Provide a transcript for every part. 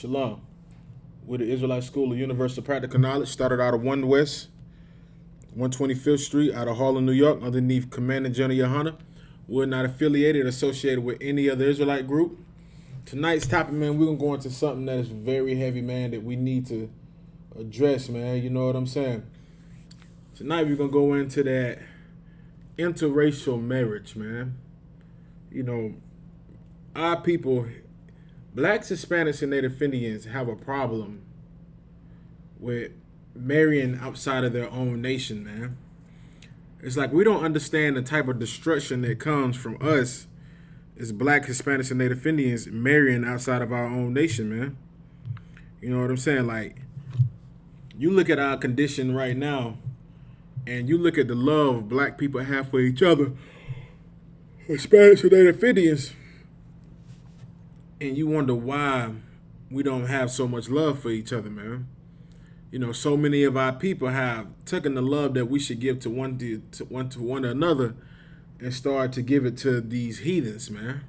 Shalom. We're the Israelite School of Universal Practical Knowledge. Started out of 1 West, 125th Street, out of Harlem, New York, underneath Commander General Yohana. We're not affiliated or associated with any other Israelite group. Tonight's topic, man, we're going to go into something that is very heavy, man, that we need to address, man. You know what I'm saying? Tonight we're going to go into that interracial marriage, man. You know, our people, blacks, Hispanics, and Native Indians have a problem with marrying outside of their own nation, man. It's like we don't understand the type of destruction that comes from us as black, Hispanics, and Native Indians marrying outside of our own nation, man. You know what I'm saying? Like, you look at our condition right now, and you look at the love black people have for each other, Hispanics and Native Indians, and you wonder why we don't have so much love for each other, man. You know, so many of our people have taken the love that we should give to one another and start to give it to these heathens, man.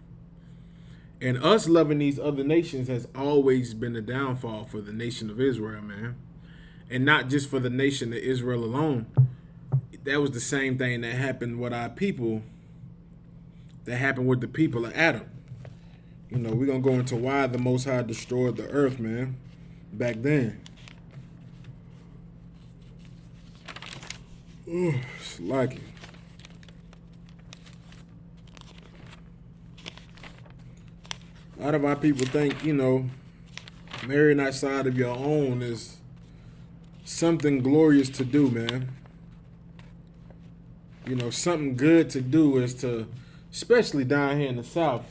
And us loving these other nations has always been the downfall for the nation of Israel, man. And not just for the nation of Israel alone. That was the same thing that happened with our people, that happened with the people of Adam. You know, we're going to go into why the Most High destroyed the earth, man, back then. It's like it. A lot of our people think, you know, marrying outside of your own is something glorious to do, man. You know, something good to do is to, especially down here in the South.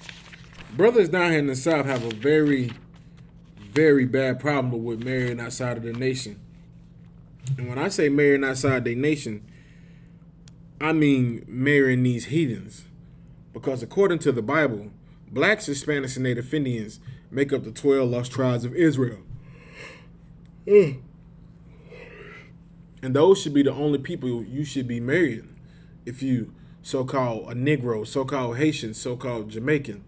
Brothers down here in the South have a very, very bad problem with marrying outside of their nation. And when I say marrying outside their nation, I mean marrying these heathens. Because according to the Bible, blacks, Hispanics, and Native Indians make up the 12 lost tribes of Israel. And those should be the only people you should be marrying. If you so-called a Negro, so-called Haitian, so-called Jamaican,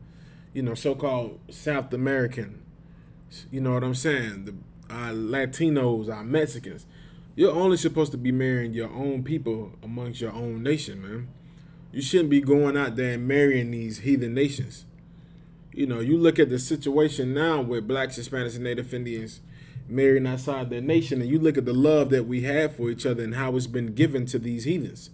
you know, so-called South American, you know what I'm saying? Our Latinos, our Mexicans. You're only supposed to be marrying your own people amongst your own nation, man. You shouldn't be going out there and marrying these heathen nations. You know, you look at the situation now with blacks, Hispanics, and Native Indians marrying outside their nation, and you look at the love that we have for each other and how it's been given to these heathens.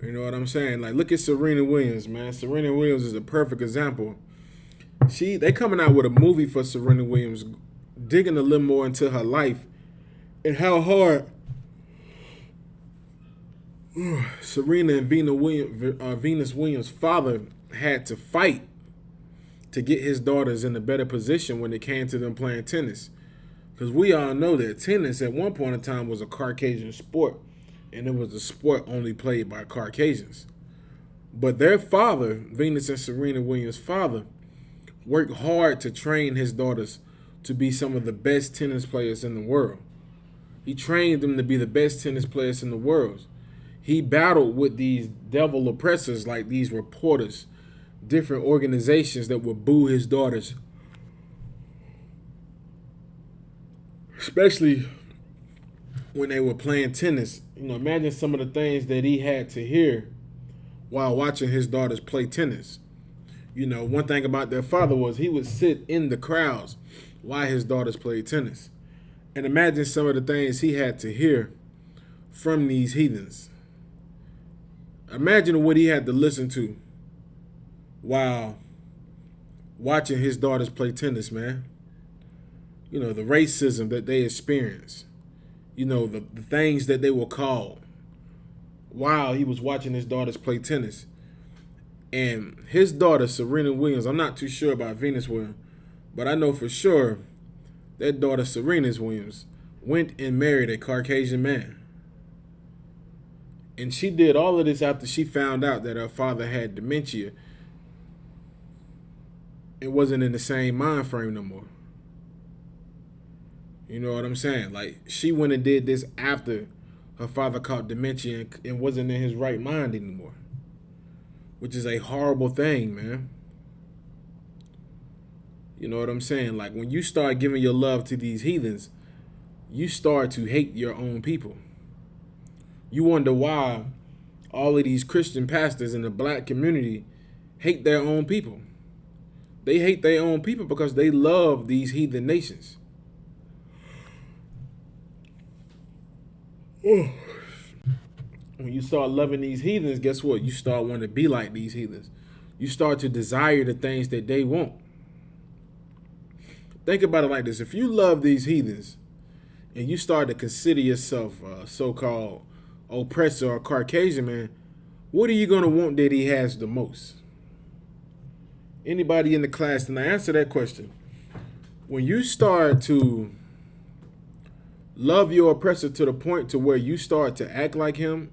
You know what I'm saying? Like, look at Serena Williams, man. Serena Williams is a perfect example. They coming out with a movie for Serena Williams, digging a little more into her life and how hard Serena and Venus Williams' father had to fight to get his daughters in a better position when it came to them playing tennis. Because we all know that tennis at one point in time was a Caucasian sport, and it was a sport only played by Caucasians. But their father, Venus and Serena Williams' father, worked hard to train his daughters to be some of the best tennis players in the world. He trained them to be the best tennis players in the world. He battled with these devil oppressors like these reporters, different organizations that would boo his daughters. Especially when they were playing tennis. You know, imagine some of the things that he had to hear while watching his daughters play tennis. You know, one thing about their father was he would sit in the crowds while his daughters played tennis. And imagine some of the things he had to hear from these heathens. Imagine what he had to listen to while watching his daughters play tennis, man. You know, the racism that they experience. You know, the things that they were called while he was watching his daughters play tennis. And his daughter, Serena Williams, I'm not too sure about Venus Williams, but I know for sure that daughter, Serena Williams, went and married a Caucasian man. And she did all of this after she found out that her father had dementia. It wasn't in the same mind frame no more. You know what I'm saying? Like, she went and did this after her father caught dementia and wasn't in his right mind anymore. Which is a horrible thing, man. You know what I'm saying? Like when you start giving your love to these heathens, you start to hate your own people. You wonder why all of these Christian pastors in the black community hate their own people. They hate their own people because they love these heathen nations. When you start loving these heathens, guess what? You start wanting to be like these heathens. You start to desire the things that they want. Think about it like this. If you love these heathens and you start to consider yourself a so-called oppressor or Caucasian man, what are you going to want that he has the most? Anybody in the class, and I answer that question. When you start to love your oppressor to the point to where you start to act like him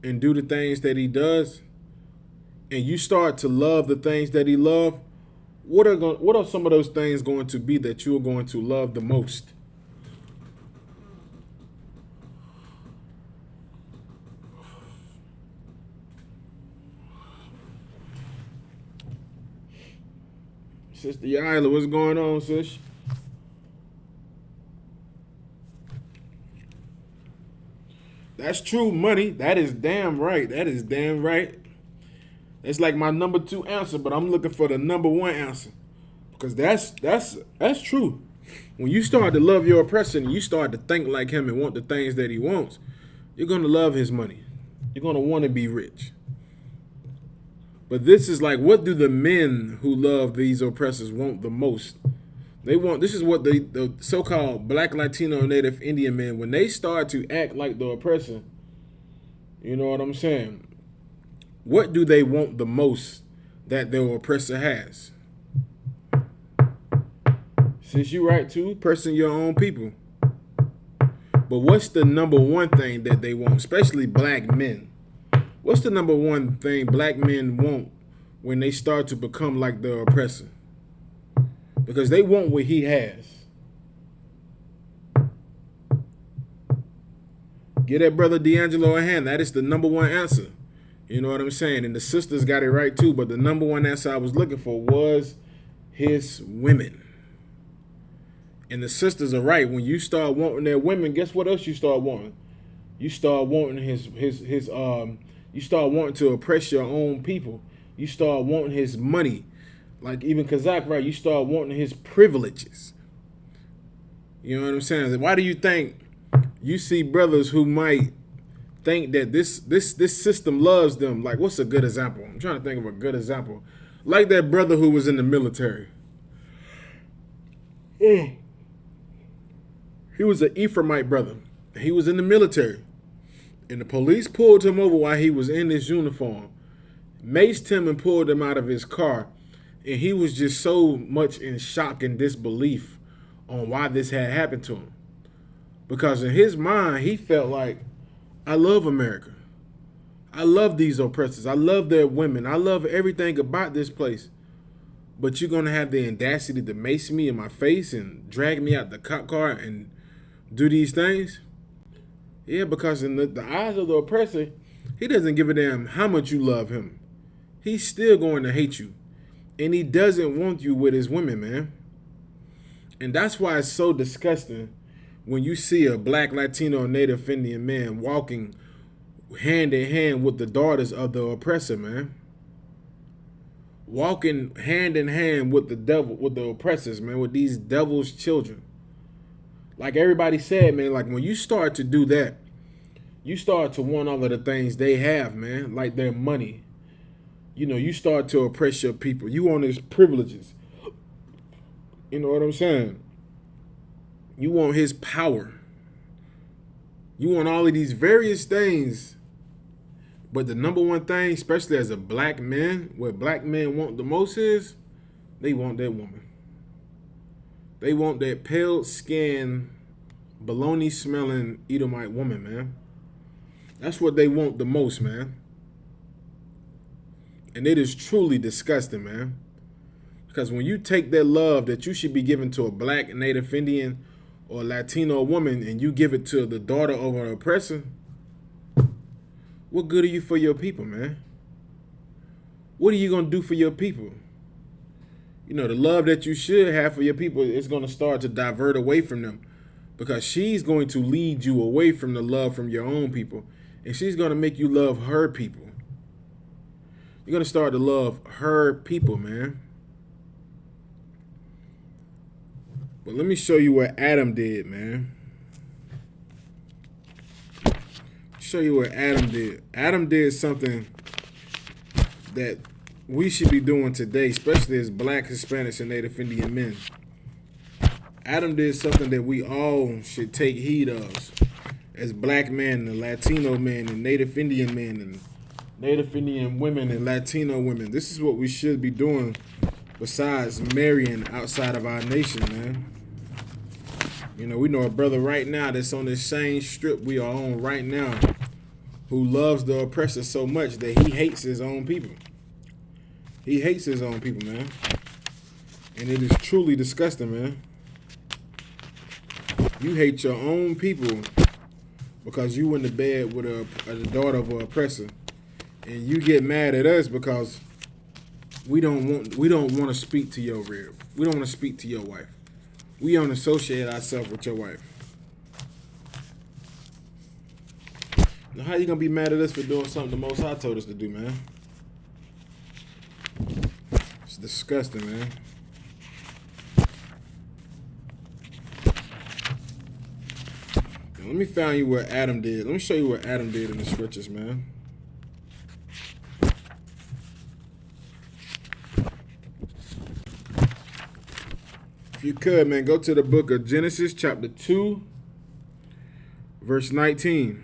and do the things that he does, and you start to love the things that he loves, what are some of those things going to be that you're going to love the most? Sister Yila, what's going on, sis? That's true, money. That is damn right. That is damn right. It's like my number 2 answer, but I'm looking for the number 1 answer. Because that's true. When you start to love your oppressor and you start to think like him and want the things that he wants, you're going to love his money. You're going to want to be rich. But this is like, what do the men who love these oppressors want the most? This is what the so-called black, Latino, native Indian men, when they start to act like the oppressor, you know what I'm saying? What do they want the most that their oppressor has? Since you right too, person your own people. But what's the number 1 thing that they want, especially black men? What's the number 1 thing black men want when they start to become like the oppressor? Because they want what he has. Give that brother D'Angelo a hand. That is the number 1 answer. You know what I'm saying? And the sisters got it right too. But the number 1 answer I was looking for was his women. And the sisters are right. When you start wanting their women, guess what else you start wanting? You start wanting you start wanting to oppress your own people. You start wanting his money. Like even Kazak, right? You start wanting his privileges. You know what I'm saying? Why do you think you see brothers who might think that this system loves them? Like, what's a good example? I'm trying to think of a good example. Like that brother who was in the military. He was an Ephraimite brother. He was in the military. And the police pulled him over while he was in his uniform, maced him and pulled him out of his car. And he was just so much in shock and disbelief on why this had happened to him. Because in his mind, he felt like, I love America. I love these oppressors. I love their women. I love everything about this place. But you're going to have the audacity to mace me in my face and drag me out the cop car and do these things? Yeah, because in the eyes of the oppressor, he doesn't give a damn how much you love him. He's still going to hate you. And he doesn't want you with his women, man. And that's why it's so disgusting when you see a black, Latino, native Indian man walking hand in hand with the daughters of the oppressor, man. Walking hand in hand with the devil, with the oppressors, man, with these devil's children. Like everybody said, man, like when you start to do that, you start to want all of the things they have, man, like their money. You know, you start to oppress your people. You want his privileges. You know what I'm saying? You want his power. You want all of these various things. But the number 1 thing, especially as a black man, what black men want the most is, they want that woman. They want that pale-skinned, baloney-smelling Edomite woman, man. That's what they want the most, man. And it is truly disgusting, man. Because when you take that love that you should be giving to a black, native Indian, or Latino woman, and you give it to the daughter of an oppressor, what good are you for your people, man? What are you going to do for your people? the love that you should have for your people is going to start to divert away from them, because she's going to lead you away from the love from your own people, and she's going to make you love her people. You're going to start to love her people, man. But let me show you what Adam did, man. Show you what Adam did. Adam did something that we should be doing today, especially as Black, Hispanics, and Native Indian men. Adam did something that we all should take heed of as Black men and Latino men and Native Indian men and Native Indian women and Latino women. This is what we should be doing besides marrying outside of our nation, man. We know a brother right now that's on this same strip we are on right now who loves the oppressor so much that he hates his own people. He hates his own people, man. And it is truly disgusting, man. You hate your own people because you in the bed with a daughter of an oppressor. And you get mad at us because we don't want to speak to your rib. We don't want to speak to your wife. We don't associate ourselves with your wife. Now, how you gonna be mad at us for doing something the Most High told us to do, man? It's disgusting, man. Now, let me find you what Adam did. Let me show you what Adam did in the scriptures, man. If you could, man, go to the book of Genesis, chapter 2, verse 19.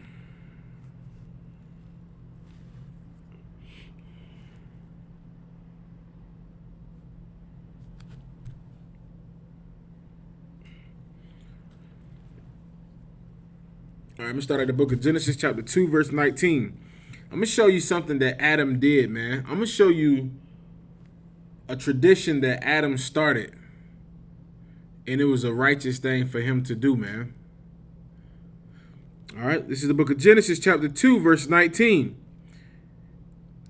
All right, I'm going to start at the book of Genesis, chapter 2, verse 19. I'm going to show you something that Adam did, man. I'm going to show you a tradition that Adam started. And it was a righteous thing for him to do, man. All right, this is the book of Genesis, chapter 2, verse 19.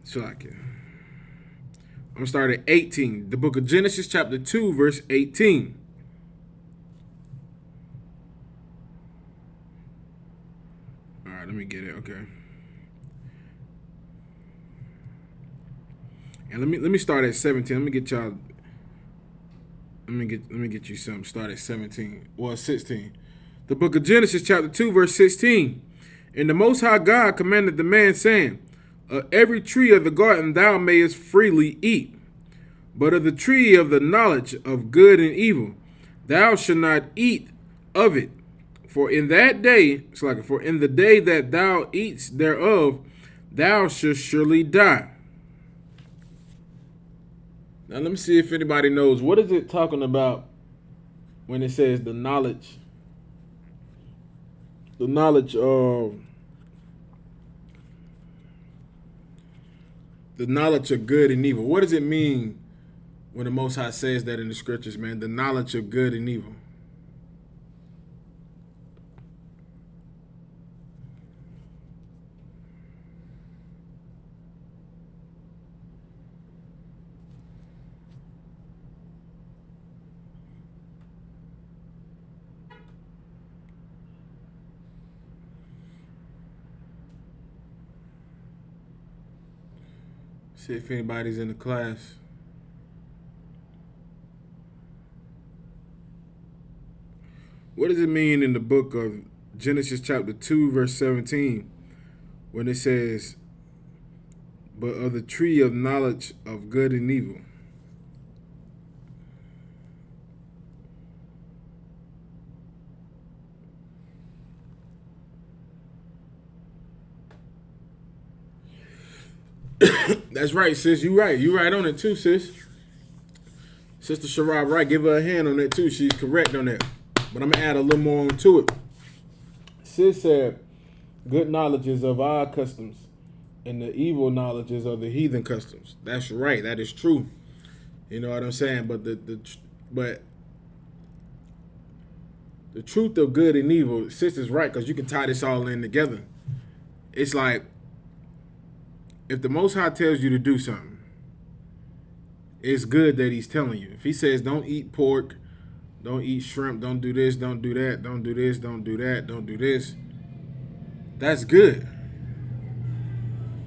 So I'm going to start at 18. The book of Genesis, chapter 2, verse 18. All right, let me get it, okay. And let me start at 17. Let me get y'all... Let me get you something. Start at 17. Well, 16. The book of Genesis, chapter 2, verse 16. And the Most High God commanded the man, saying, of every tree of the garden thou mayest freely eat, but of the tree of the knowledge of good and evil thou shalt not eat of it. For in that day, for in the day that thou eatest thereof, thou shalt surely die. Now let me see if anybody knows, what is it talking about when it says the knowledge of good and evil? What does it mean when the Most High says that in the scriptures, man? The knowledge of good and evil. See if anybody's in the class. What does it mean in the book of Genesis chapter 2, verse 17, when it says, but of the tree of knowledge of good and evil? That's right, sis. You right. You right on it too, sis. Sister Sharab, right. Give her a hand on that too. She's correct on that. But I'm going to add a little more onto it. Sis said, good knowledge is of our customs, and the evil knowledge is of the heathen customs. That's right. That is true. You know what I'm saying? But the truth of good and evil, sis is right, because you can tie this all in together. It's like, if the Most High tells you to do something, it's good that he's telling you. If he says don't eat pork, don't eat shrimp, don't do this, don't do that, don't do this, don't do that, don't do this, that's good.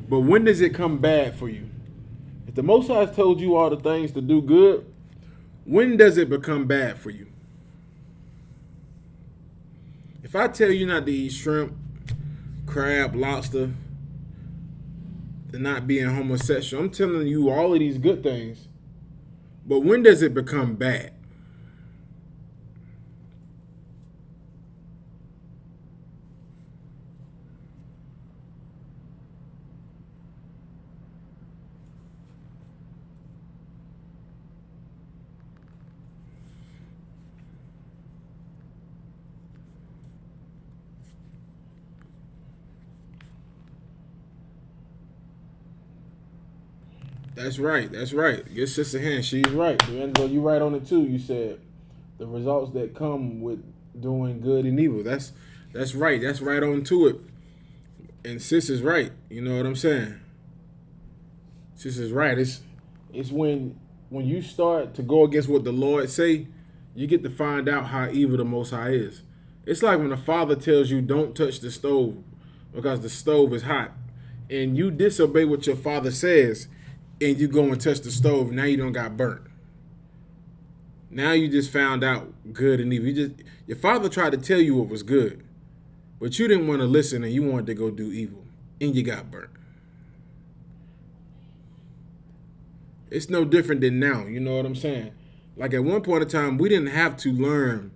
But when does it come bad for you? If the Most High has told you all the things to do good, when does it become bad for you? If I tell you not to eat shrimp, crab, lobster, and not being homosexual, I'm telling you all of these good things. But when does it become bad? That's right. That's right. Your sister hand, she's right. Angelo, you right on it too. You said the results that come with doing good and evil. That's right. That's right on to it. And sis is right. You know what I'm saying? Sis is right. It's when you start to go against what the Lord say, you get to find out how evil the Most High is. It's like when a father tells you don't touch the stove because the stove is hot, and you disobey what your father says, and you go and touch the stove. Now you don't got burnt. Now you just found out good and evil. Your father tried to tell you what was good, but you didn't want to listen and you wanted to go do evil, and you got burnt. It's no different than now. You know what I'm saying? Like at one point in time, we didn't have to learn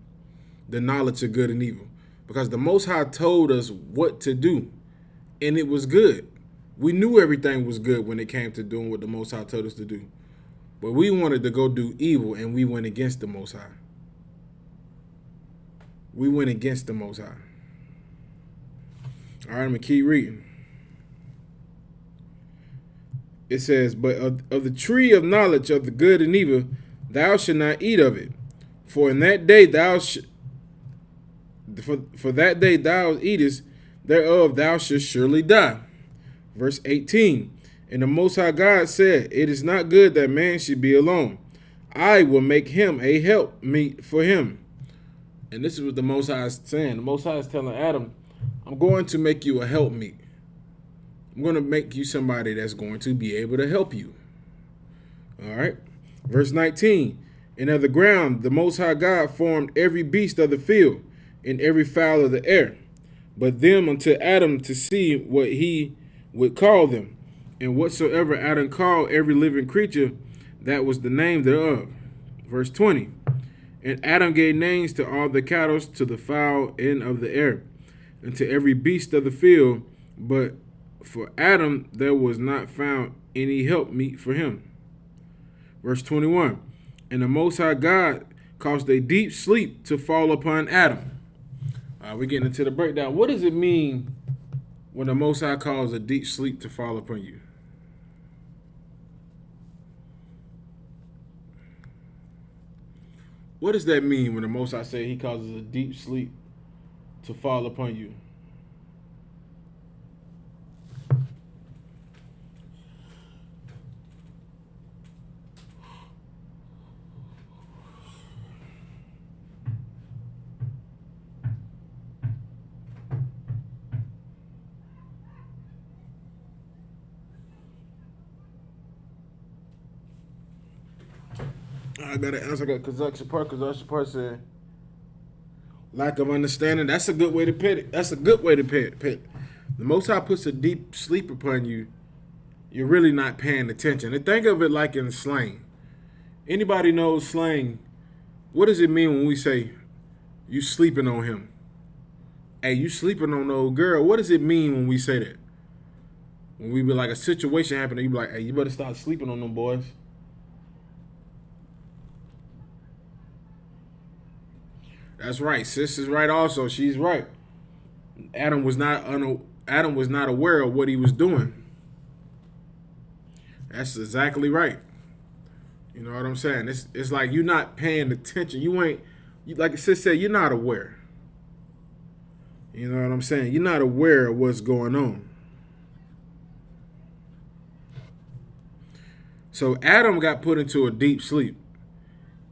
the knowledge of good and evil because the Most High told us what to do, and it was good. We knew everything was good when it came to doing what the Most High told us to do. But we wanted to go do evil, and we went against the Most High. We went against the Most High. All right, I'm going to keep reading. It says, but of the tree of knowledge of the good and evil, thou shalt not eat of it. For in that day for that day thou eatest thereof, thou shalt surely die. Verse 18, and the Most High God said, it is not good that man should be alone. I will make him a help meet for him. And this is what the Most High is saying. The Most High is telling Adam, I'm going to make you a help meet. I'm going to make you somebody that's going to be able to help you. All right. Verse 19, and of the ground the Most High God formed every beast of the field and every fowl of the air, but them unto Adam to see what he would call them. And whatsoever Adam called every living creature, that was the name thereof. Verse 20, and Adam gave names to all the cattle, to the fowl, and of the air, and to every beast of the field, but for Adam there was not found any help meet for him. Verse 21, and the Most High God caused a deep sleep to fall upon Adam. We're getting into the breakdown. What does it mean when the Most High caused a deep sleep to fall upon you? What does that mean when the Most High say he causes a deep sleep to fall upon you? I got to answer that Kazakh part. Kazakh part said, lack of understanding. That's a good way to put it. That's a good way to put it. The Most High puts a deep sleep upon you. You're really not paying attention. And think of it like in slang. Anybody knows slang? What does it mean when we say, you sleeping on him? Hey, you sleeping on the old girl. What does it mean when we say that? When we be like a situation happening, you be like, hey, you better start sleeping on them boys. That's right. Sis is right also. She's right. Adam was not aware of what he was doing. That's exactly right. You know what I'm saying? It's like you're not paying attention. Like sis said, you're not aware. You know what I'm saying? You're not aware of what's going on. So Adam got put into a deep sleep.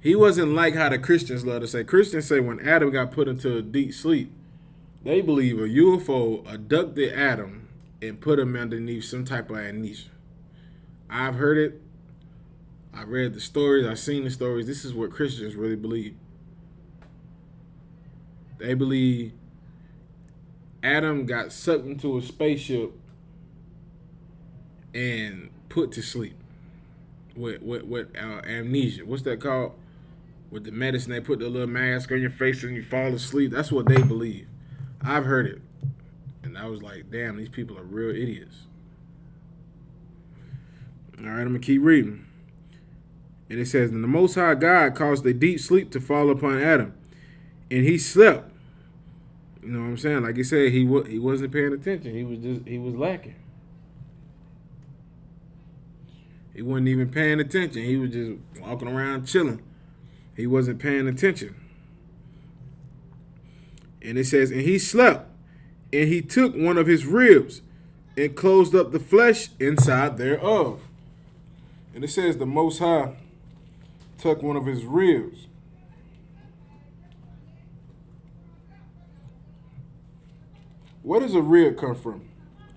He wasn't like how the Christians love to say. Christians say when Adam got put into a deep sleep, they believe a UFO abducted Adam and put him underneath some type of amnesia. I've heard it. I read the stories. I've seen the stories. This is what Christians really believe. They believe Adam got sucked into a spaceship and put to sleep with amnesia. What's that called? With the medicine, they put the little mask on your face and you fall asleep. That's what they believe. I've heard it. And I was like, damn, these people are real idiots. All right, I'm going to keep reading. And it says, and the Most High God caused a deep sleep to fall upon Adam, and he slept. You know what I'm saying? Like he said, he wasn't paying attention. He was lacking. He wasn't even paying attention. He was just walking around chilling. He wasn't paying attention. And it says, and he slept, and he took one of his ribs and closed up the flesh inside thereof. And it says the Most High took one of his ribs. Where does a rib come from?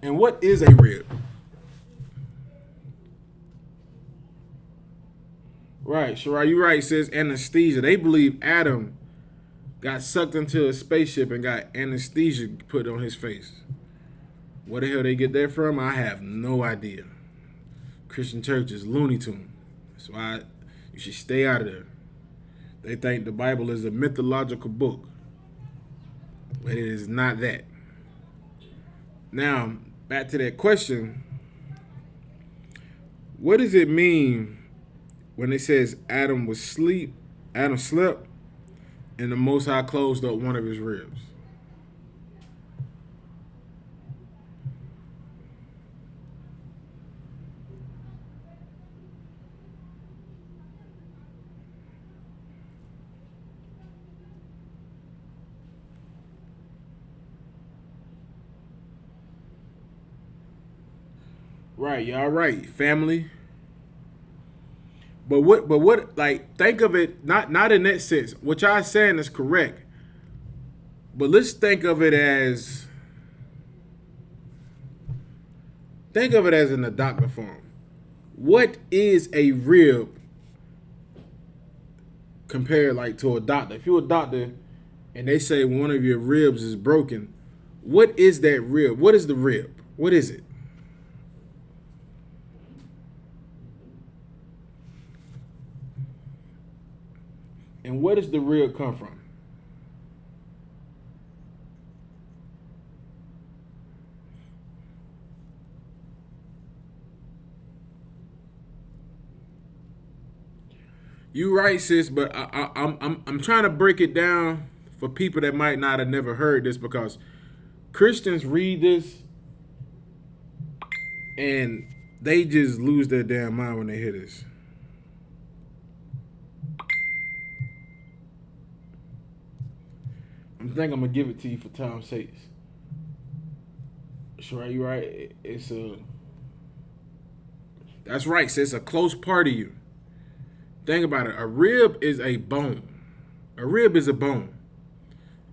And what is a rib? Right, Shirai, you're right. It says anesthesia. They believe Adam got sucked into a spaceship and got anesthesia put on his face. Where the hell they get that from? I have no idea. Christian church is Looney Tune. That's why you should stay out of there. They think the Bible is a mythological book, but it is not that. Now, back to that question. What does it mean when it says Adam slept, and the Most High closed up one of his ribs? Right, y'all right, family. But what like think of it not in that sense. What y'all saying is correct. But let's think of it as in the doctor form. What is a rib compared like to a doctor? If you're a doctor and they say one of your ribs is broken, what is that rib? What is the rib? What is it? And where does the rib come from? You right, sis, but I'm trying to break it down for people that might not have never heard this, because Christians read this and they just lose their damn mind when they hear this. I think I'm gonna give it to you for time's sake. Sure, you right. That's right, sis. A close part of you. Think about it. A rib is a bone. A rib is a bone.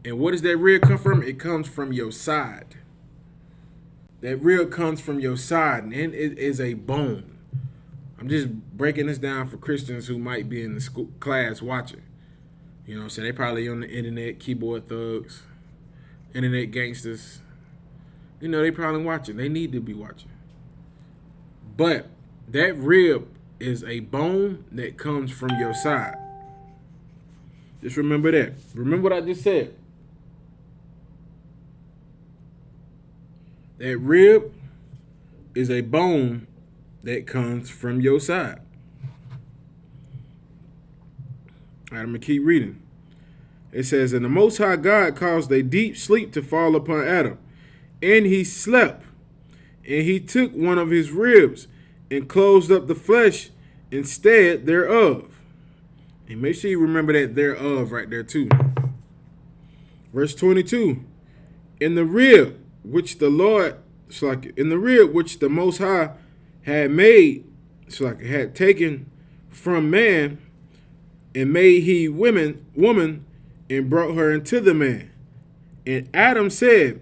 And what does that rib come from? It comes from your side. That rib comes from your side, and it is a bone. I'm just breaking this down for Christians who might be in the school class watching. You know what I'm saying? They probably on the internet, keyboard thugs, internet gangsters. You know, they probably watching. They need to be watching. But that rib is a bone that comes from your side. Just remember that. Remember what I just said. That rib is a bone that comes from your side. All right, I'm going to keep reading. It says, and the Most High God caused a deep sleep to fall upon Adam, and he slept, and he took one of his ribs and closed up the flesh instead thereof. And make sure you remember that thereof right there too. Verse 22, in the rib which the Most High had made, So like had taken from man and made he woman and brought her into the man. And Adam said,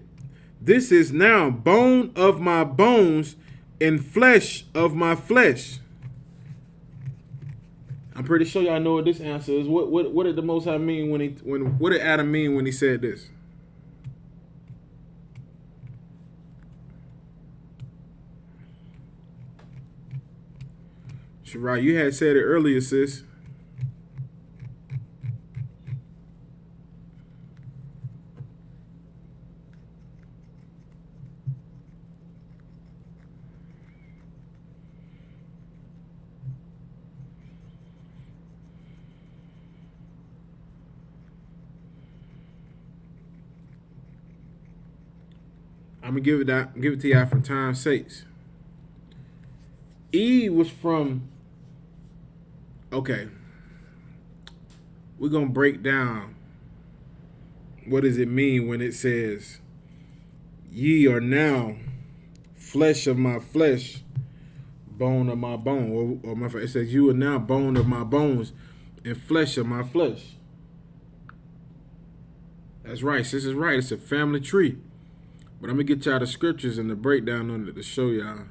this is now bone of my bones and flesh of my flesh. I'm pretty sure y'all know what this answer is. What did the Most High mean what did Adam mean when he said this? Right, you had said it earlier, sis. I'm gonna give it to y'all for time's sakes. Eve was from. Okay, we're gonna break down what does it mean when it says, "Ye are now flesh of my flesh, bone of my bone," or it says, "You are now bone of my bones and flesh of my flesh." That's right, sis is right. It's a family tree. But I'm gonna get y'all the scriptures and the breakdown on it to show y'all.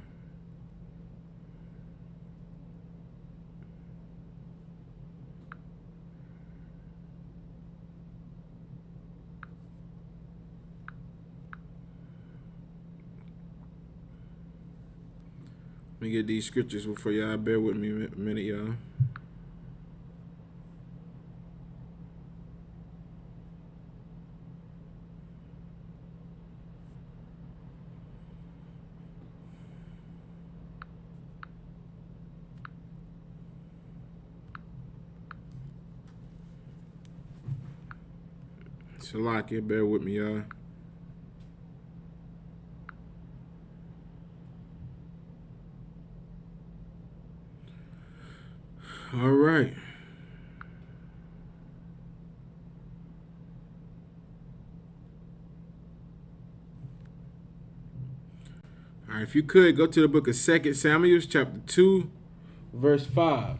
Let me get these scriptures before y'all. Bear with me a minute, y'all. Salakia, bear with me, y'all. All right. All right, if you could, go to the book of 2 Samuel, chapter 2, verse 5.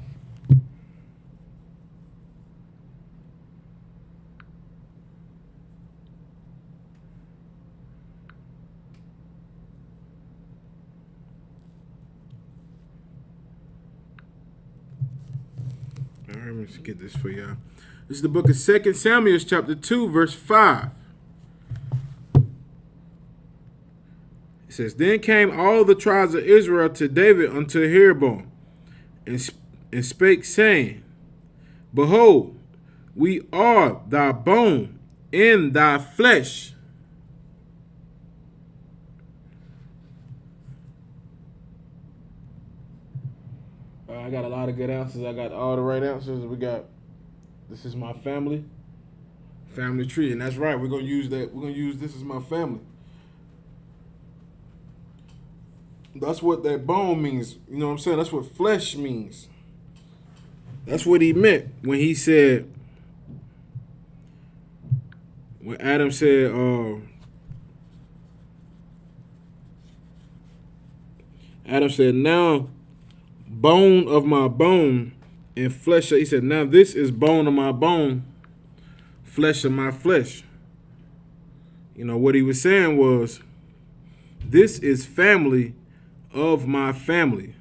All right, let's get this for y'all. This is the book of 2 Samuel, chapter 2, verse 5. It says, Then came all the tribes of Israel to David unto Jeroboam, and spake, saying, Behold, we are thy bone and thy flesh. I got a lot of good answers. I got all the right answers. This is my family tree, and that's right. We're gonna use that. We're gonna use this as my family. That's what that bone means. You know what I'm saying? That's what flesh means. That's what he meant when he said, when Adam said, now bone of my bone and flesh. He said, now this is bone of my bone, flesh of my flesh. You know, what he was saying was, this is family of my family.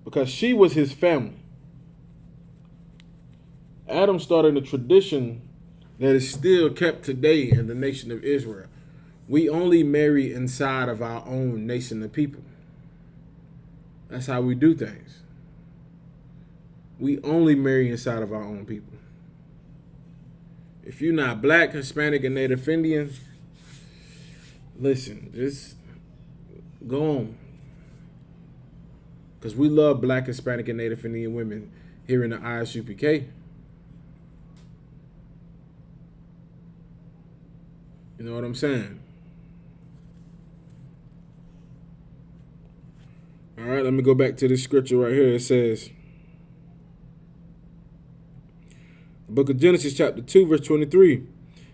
Because she was his family. Adam started a tradition that is still kept today in the nation of Israel. We only marry inside of our own nation of people. That's how we do things. We only marry inside of our own people. If you're not black, Hispanic, and Native Indian, listen, just go on. Because we love black, Hispanic, and Native Indian women here in the ISUPK. You know what I'm saying? All right, let me go back to this scripture right here. It says, the book of Genesis chapter 2, verse 23.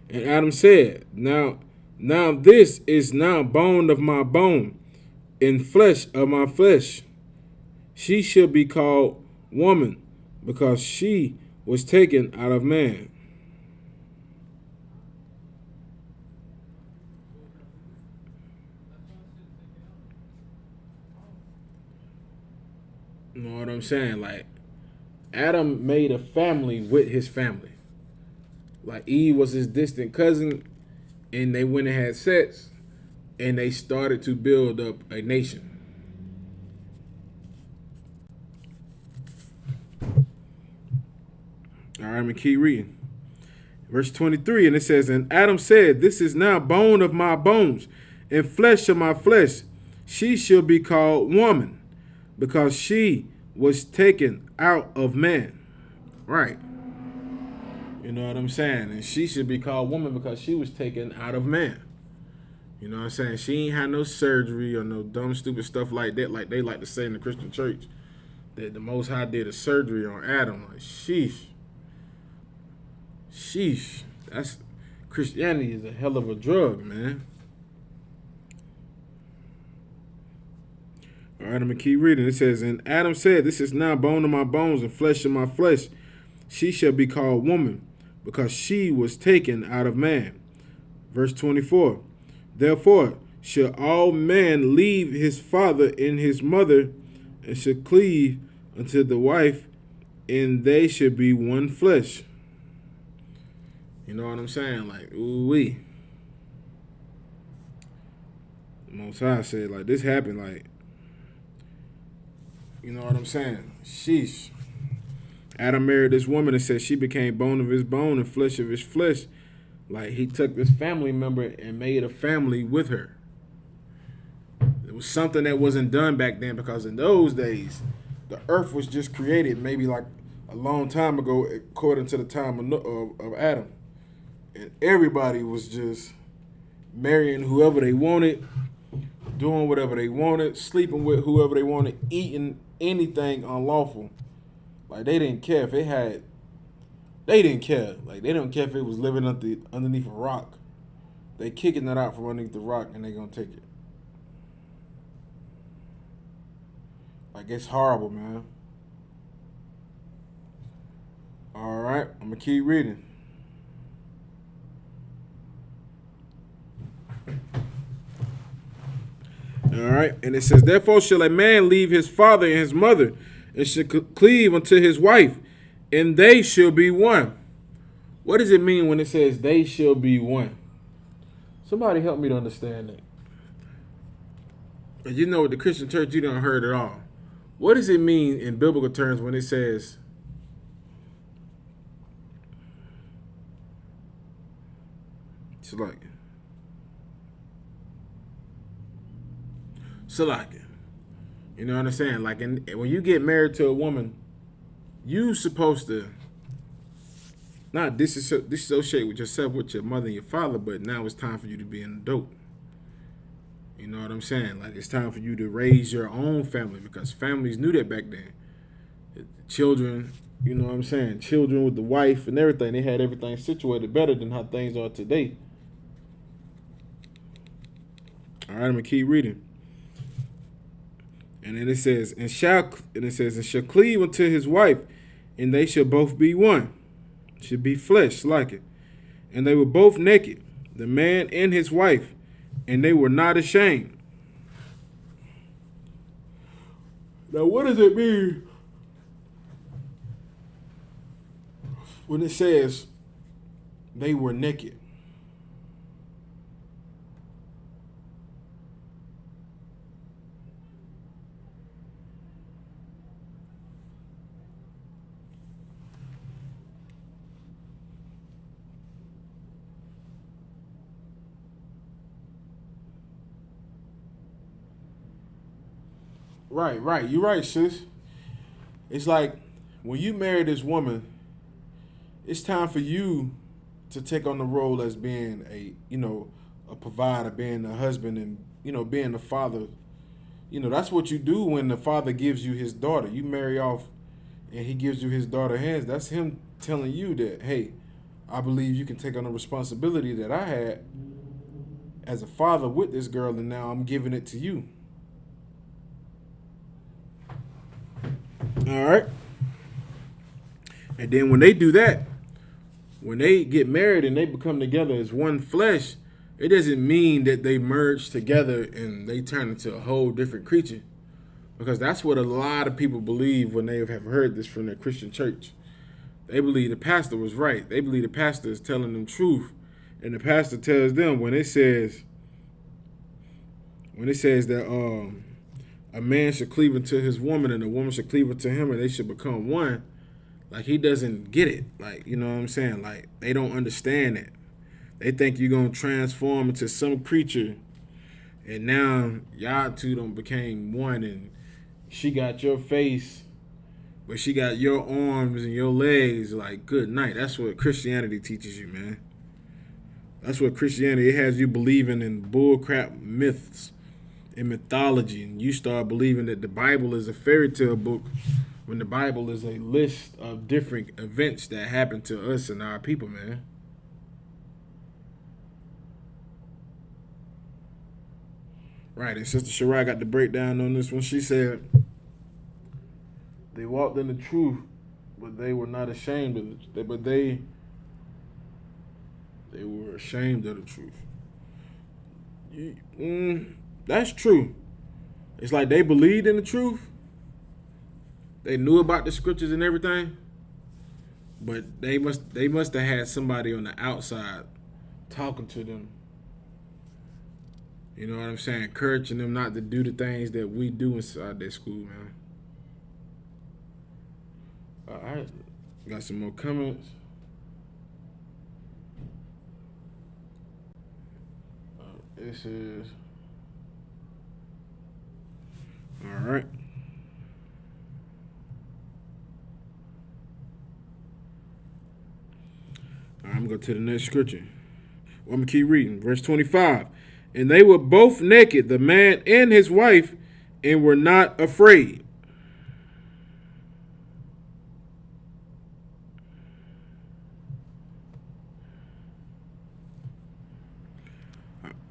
And Adam said, Now this is now bone of my bone and flesh of my flesh. she should be called woman, because she was taken out of man. You know what I'm saying? Like, Adam made a family with his family. Like, Eve was his distant cousin, and they went and had sex, and they started to build up a nation. All right, I'm going to keep reading. Verse 23, and it says, and Adam said, this is now bone of my bones and flesh of my flesh. She shall be called woman, because she was taken out of man. Right. You know what I'm saying? And she should be called woman because she was taken out of man. You know what I'm saying? She ain't had no surgery or no dumb, stupid stuff like that, like they like to say in the Christian church, that the Most High did a surgery on Adam. Like, sheesh. Sheesh. That's, Christianity is a hell of a drug, man. All right, I'm going to keep reading. It says, and Adam said, this is now bone of my bones and flesh of my flesh. She shall be called woman, because she was taken out of man. Verse 24, therefore shall all man leave his father and his mother, and shall cleave unto the wife, and they shall be one flesh. You know what I'm saying? Like, ooh-wee. The Most High said, like, this happened, like, you know what I'm saying? Sheesh. Adam married this woman and said she became bone of his bone and flesh of his flesh. Like, he took this family member and made a family with her. It was something that wasn't done back then, because in those days, the earth was just created maybe like a long time ago, according to the time of Adam. And everybody was just marrying whoever they wanted, doing whatever they wanted, sleeping with whoever they wanted, eating anything unlawful. Like, they didn't care if it had, they didn't care. Like, they don't care if it was living underneath a rock. They kicking it out from underneath the rock, and they gonna take it. Like, it's horrible, man. All right, I'm gonna keep reading. All right, and it says, therefore shall a man leave his father and his mother, and shall cleave unto his wife, and they shall be one. What does it mean when it says they shall be one? Somebody help me to understand that. And you know, with the Christian church, you don't heard it all. What does it mean in biblical terms when it says Salaki? You know what I'm saying? Like, when you get married to a woman, you supposed to not disassociate with yourself with your mother and your father, but now it's time for you to be an adult. You know what I'm saying? Like, it's time for you to raise your own family, because families knew that back then. The children, you know what I'm saying? Children with the wife and everything, they had everything situated better than how things are today. All right, I'm gonna keep reading. And then it says, and shall cleave unto his wife, and they shall both be one. Should be flesh like it. And they were both naked, the man and his wife, and they were not ashamed. Now, what does it mean when it says they were naked? Right. You're right, sis. It's like when you marry this woman, it's time for you to take on the role as being a provider, being a husband, and being a father. That's what you do when the father gives you his daughter. You marry off, and he gives you his daughter hands. That's him telling you that, hey, I believe you can take on the responsibility that I had as a father with this girl, and now I'm giving it to you. All right. And then when they do that, when they get married and they become together as one flesh, it doesn't mean that they merge together and they turn into a whole different creature. Because that's what a lot of people believe when they have heard this from their Christian church. They believe the pastor was right. They believe the pastor is telling them truth. And the pastor tells them when it says that a man should cleave unto his woman and a woman should cleave unto him and they should become one, like he doesn't get it. Like, you know what I'm saying? Like, they don't understand it. They think you're going to transform into some creature and now y'all two done became one and she got your face, but she got your arms and your legs. Like, good night. That's what Christianity teaches you, man. That's what Christianity, it has you believing in bullcrap myths and mythology. And you start believing that the Bible is a fairy tale book when the Bible is a list of different events that happen to us and our people, man. Right, and Sister Shirai got the breakdown on this one. She said, they walked in the truth, but they were not ashamed of it. But they were ashamed of the truth. That's true. It's like they believed in the truth. They knew about the scriptures and everything, but they must have had somebody on the outside talking to them. You know what I'm saying? Encouraging them not to do the things that we do inside that school, man. All right, got some more comments. This is all right. I'm going to go to the next scripture. Well, I'm going to keep reading. Verse 25. And they were both naked, the man and his wife, and were not afraid.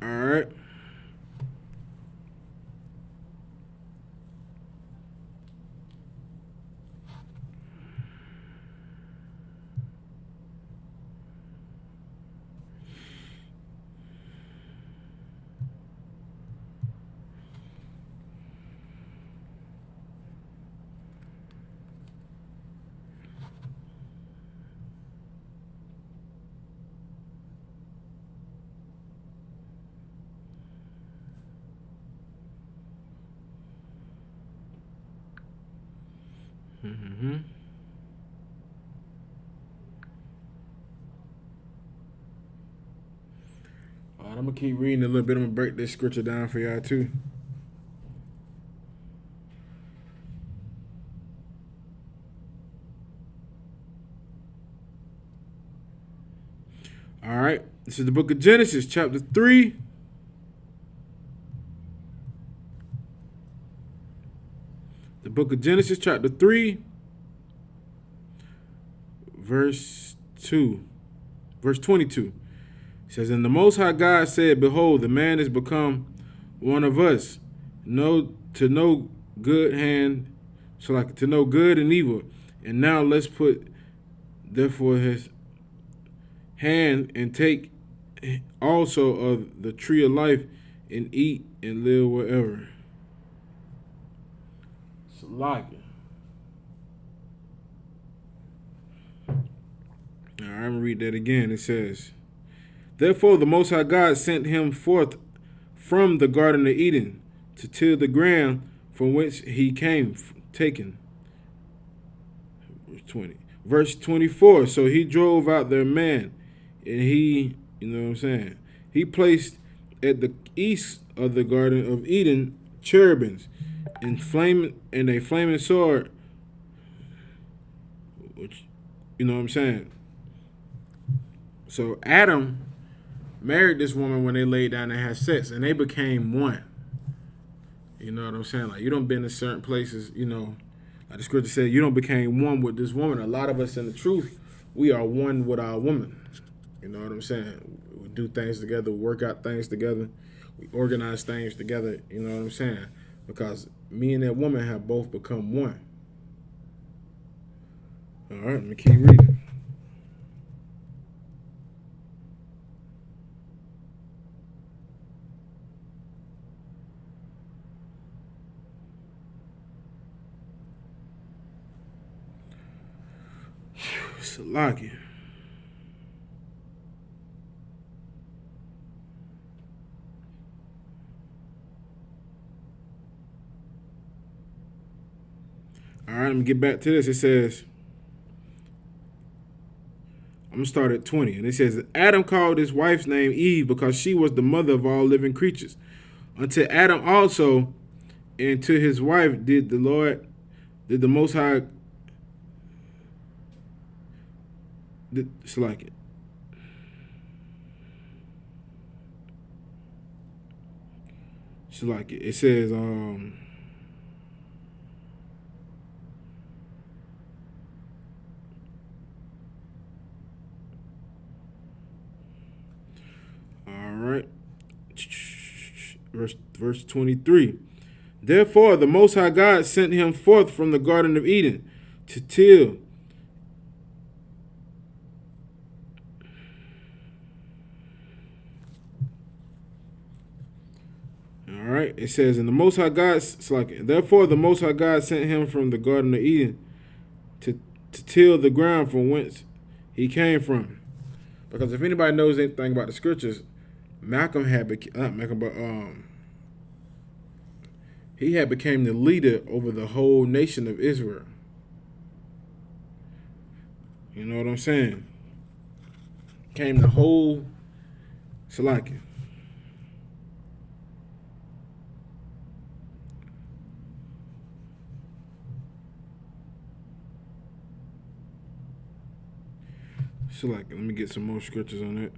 All right. Mm-hmm. All right, I'm going to keep reading a little bit. I'm going to break this scripture down for y'all too. All right, this is the book of Genesis, chapter 3. The book of Genesis, chapter 3, verse 2, verse 22. It says, and the Most High God said, behold, the man is become one of us, to know good and evil. And now let's put therefore his hand and take also of the tree of life and eat and live wherever. Like it. All right, I'm going to read that again. It says, therefore the Most High God sent him forth from the Garden of Eden to till the ground from which he came taken. Verse 20. Verse 24, so he drove out their man, and he, you know what I'm saying, he placed at the east of the Garden of Eden cherubims, and a flaming sword, which, you know what I'm saying. So Adam married this woman when they laid down and had sex, and they became one. You know what I'm saying? Like, you don't been in certain places, you know, like the scripture said, you don't became one with this woman. A lot of us in the truth, we are one with our woman. You know what I'm saying? We do things together, work out things together, we organize things together, you know what I'm saying? Because me and that woman have both become one. All right, let me keep reading. Salaki. All right, let me get back to this. It says, I'm going to start at 20. And it says, Adam called his wife's name Eve because she was the mother of all living creatures. Unto Adam also and to his wife did the Most High, it's like it. It's like it. It says, all right. Verse 23. Therefore, the Most High God sent him forth from the Garden of Eden to till. All right. It says, and the Most High God, therefore, the Most High God sent him from the Garden of Eden to till the ground from whence he came from. Because if anybody knows anything about the scriptures, Malcolm had not Malcolm, but he had became the leader over the whole nation of Israel. You know what I'm saying? Came the whole Salaki. Salaki. Let me get some more scriptures on that.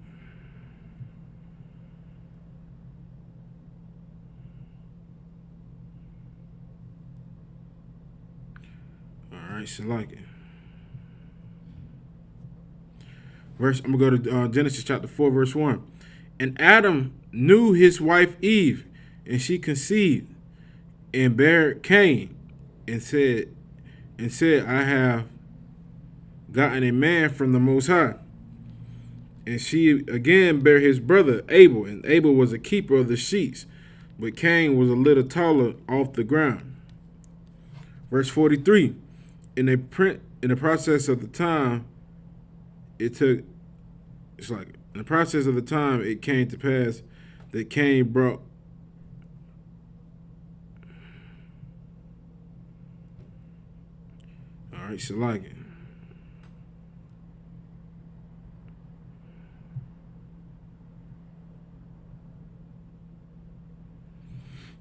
All right, Salaki. I'm going to go to Genesis chapter 4, verse 1. And Adam knew his wife Eve, and she conceived and bare Cain, and said, I have gotten a man from the Most High. And she again bare his brother Abel, and Abel was a keeper of the sheep, but Cain was a little taller off the ground. Verse 43. In the process of the time, it came to pass that Cain brought all right, Salaki.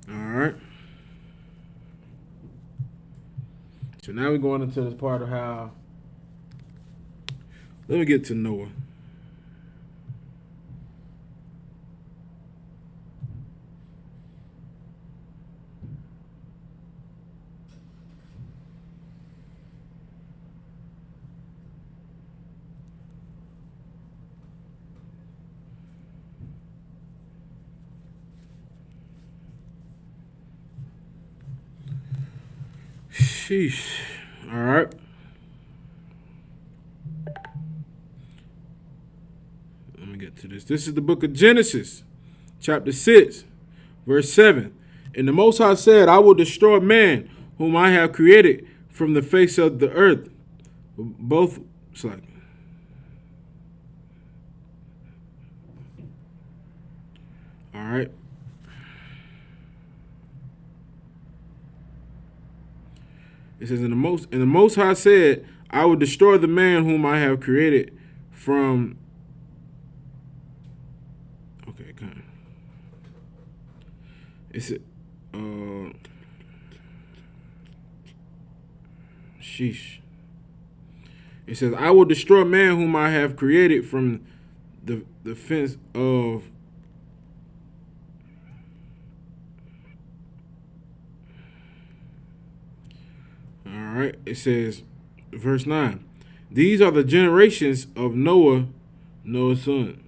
All right. So now we're going into this part of how. Let me get to Noah. Sheesh. All right. Let me get to this. This is the book of Genesis, chapter 6, verse 7. And the Most High said, I will destroy man whom I have created from the face of the earth. Both, it's like, all right. It says, and the Most High said, I will destroy the man whom I have created from. Okay, kind of. It's sheesh. It says, I will destroy man whom I have created from the fence of. All right. It says, verse 9. These are the generations of Noah, Noah's son.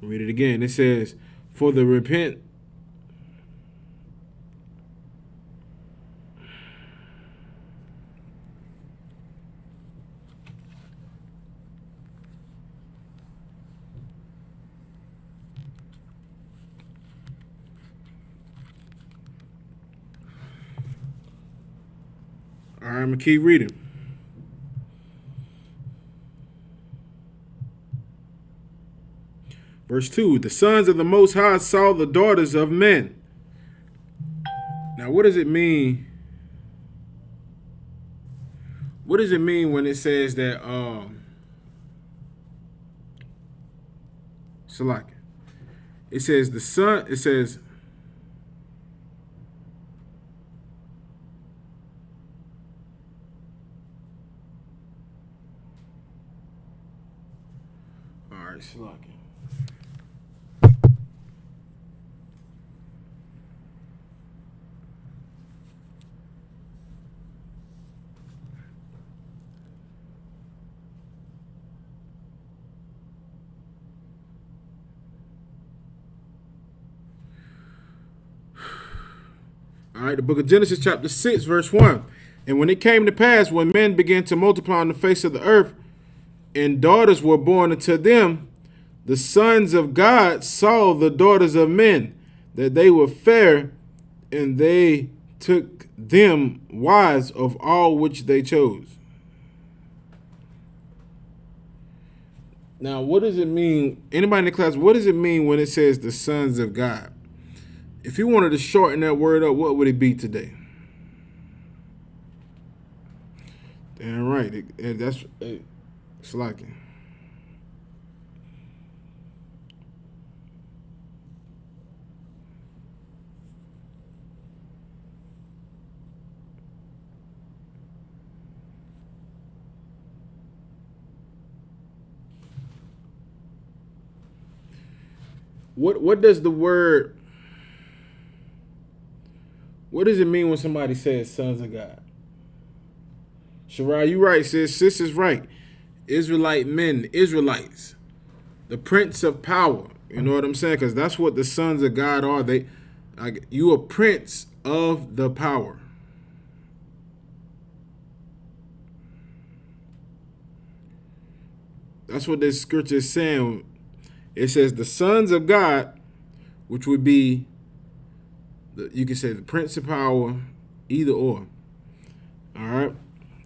Read it again. It says, for the repent. I'm going to keep reading. Verse 2, the sons of the Most High saw the daughters of men. Now, what does it mean? What does it mean when it says that, Salak? It says the son, it says, all right, Salak. All right, the book of Genesis, chapter 6, verse 1. And when it came to pass, when men began to multiply on the face of the earth, and daughters were born unto them, the sons of God saw the daughters of men, that they were fair, and they took them wives of all which they chose. Now, what does it mean? Anybody in the class, what does it mean when it says the sons of God? If you wanted to shorten that word up, what would it be today? Damn right. That's slacking. What does the word? What does it mean when somebody says sons of God? Shirai, you right, sis. Sis is right. Israelite men, Israelites, the prince of power. You know what I'm saying? Because that's what the sons of God are. You a prince of the power. That's what this scripture is saying. It says the sons of God, which would be, you can say the prince of power, either or. All right.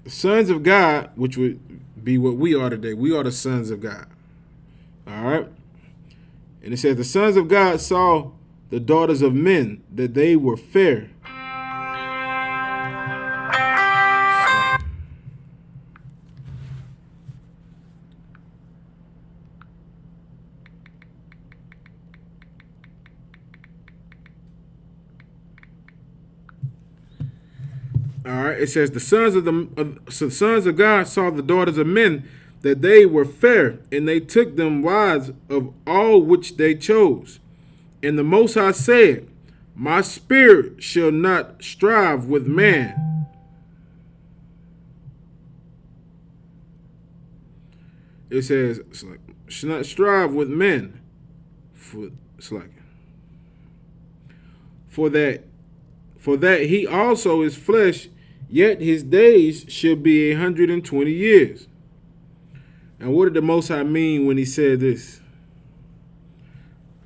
The sons of God, which would be what we are today. We are the sons of God. All right. And it says the sons of God saw the daughters of men, that they were fair. All right, it says the sons of God saw the daughters of men, that they were fair, and they took them wives of all which they chose. And the Most High said, my spirit shall not strive with man. It says, shall not strive with men, for that he also is flesh, yet his days shall be 120 years. And what did the Most High mean when he said this?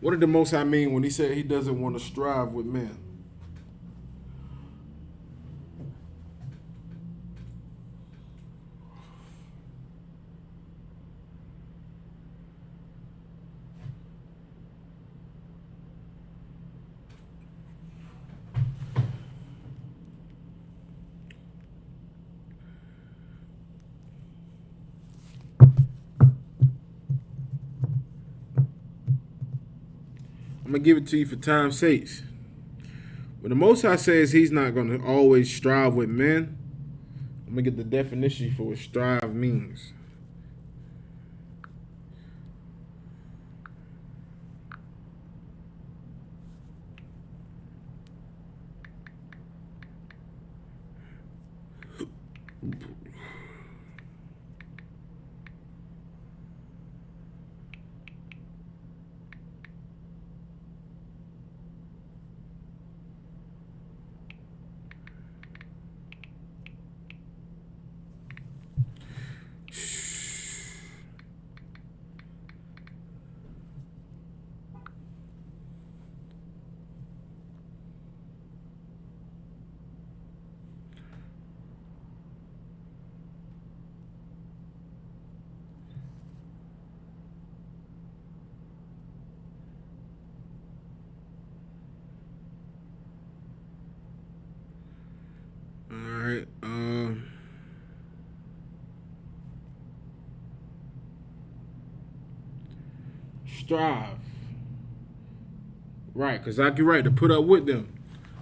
What did the Most High mean when he said he doesn't want to strive with men? I'm going to give it to you for time's sake. When the Most High says he's not going to always strive with men, I'm going to get the definition for what strive means. strive. Right, because like you're right, to put up with them.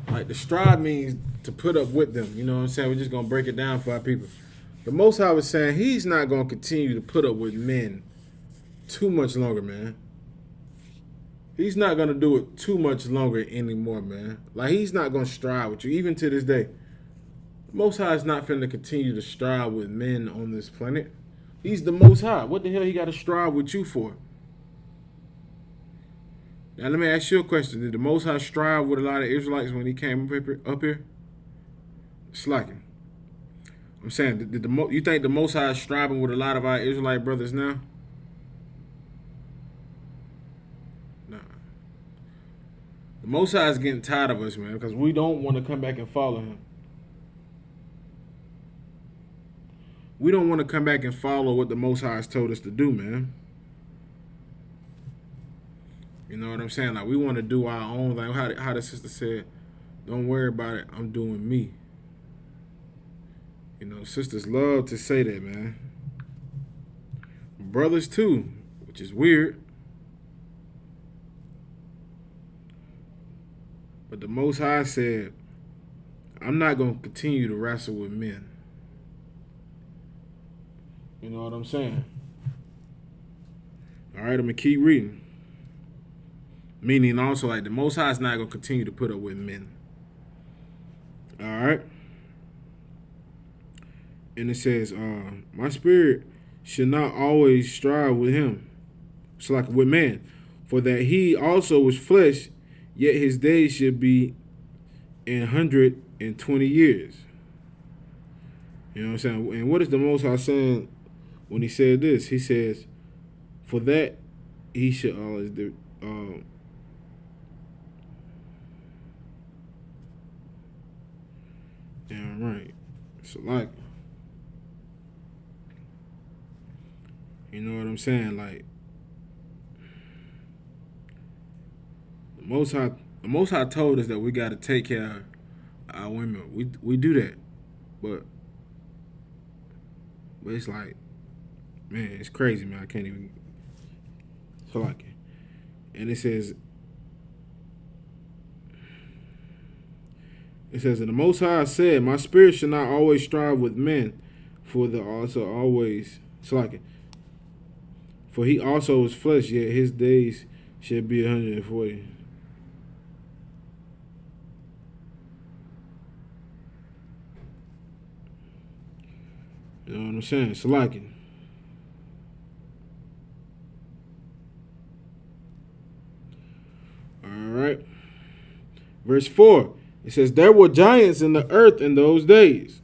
Like the strive means to put up with them. You know what I'm saying? We're just going to break it down for our people. The Most High was saying he's not going to continue to put up with men too much longer, man. He's not going to do it too much longer anymore, man. Like, he's not going to strive with you, even to this day. The Most High is not finna continue to strive with men on this planet. He's the Most High. What the hell he got to strive with you for? Now, let me ask you a question. Did the Most High strive with a lot of Israelites when he came up here? It's like him. I'm saying, you think the Most High is striving with a lot of our Israelite brothers now? Nah. The Most High is getting tired of us, man, because we don't want to come back and follow him. We don't want to come back and follow what the Most High has told us to do, man. You know what I'm saying? Like, we want to do our own thing. How the sister said, don't worry about it, I'm doing me. You know, sisters love to say that, man. Brothers too, which is weird. But the Most High said, I'm not going to continue to wrestle with men. You know what I'm saying? All right, I'm going to keep reading. Meaning also, like, the Most High is not going to continue to put up with men. All right? And it says, my spirit should not always strive with him. It's like with man. For that he also was flesh, yet his days should be 120 years. You know what I'm saying? And what is the Most High saying when he said this? He says, for that he should always do. Damn right. So like, you know what I'm saying? Like, the Most High told us that we got to take care of our women. We do that, but it's like, man, it's crazy, man. I can't even feel like it. And it says, and the Most High said, my spirit should not always strive with men, for he also is flesh, yet his days should be 140. You know what I'm saying? Salakin. All right. Verse 4. It says, there were giants in the earth in those days.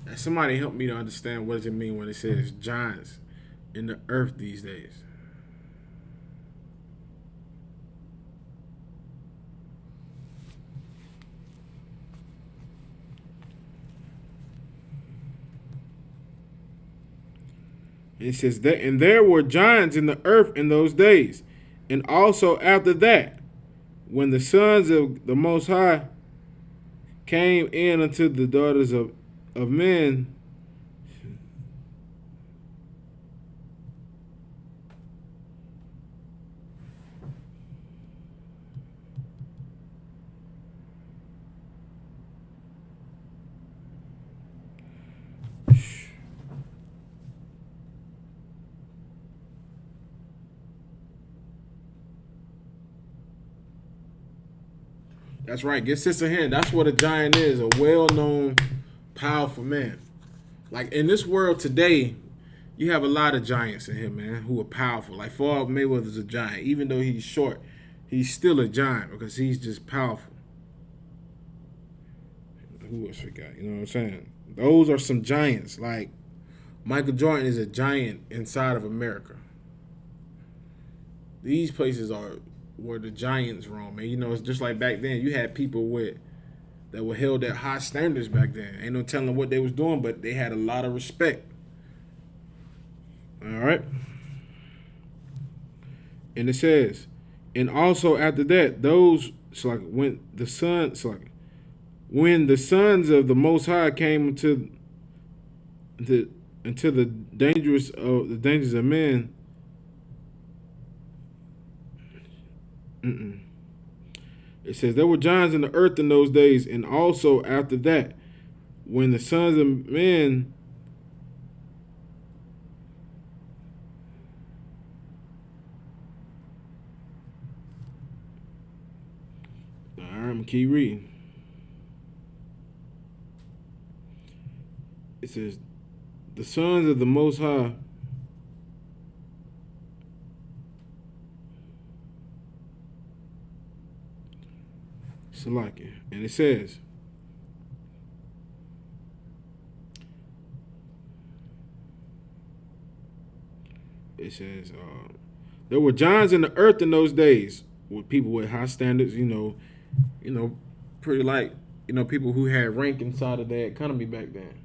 Now, somebody help me to understand what does it mean when it says giants in the earth these days. It says that, and there were giants in the earth in those days, and also after that, when the sons of the Most High came in unto the daughters of men, that's right. Get sister hand. That's what a giant is. A well-known, powerful man. Like, in this world today, you have a lot of giants in here, man, who are powerful. Like, Floyd Mayweather's a giant. Even though he's short, he's still a giant because he's just powerful. Who else we got? You know what I'm saying? Those are some giants. Like, Michael Jordan is a giant inside of America. These places are where the giants roam, man. You know, it's just like back then. You had people that were held at high standards back then. Ain't no telling what they was doing, but they had a lot of respect. All right. And it says, and also after that, when the sons of the Most High came into the dangers of men, It says, there were giants in the earth in those days, and also after that, when the sons of men all right, I'm gonna keep reading. It says, the sons of the Most High Salakia. And it says, there were giants in the earth in those days, with people with high standards, pretty like, people who had rank inside of their economy back then.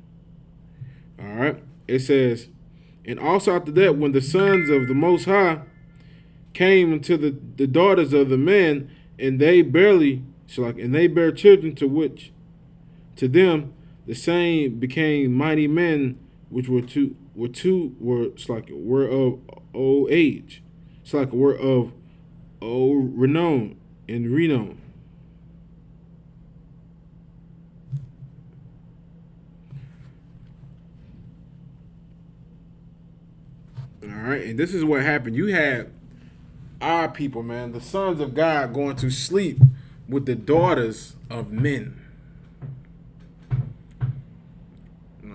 All right. It says, and also after that, when the sons of the Most High came to the daughters of the men, and they bear children, to which to them the same became mighty men, which were of old age. It's like a word of old renown and renown. All right, and this is what happened. You had our people, man, the sons of God, going to sleep with the daughters of men.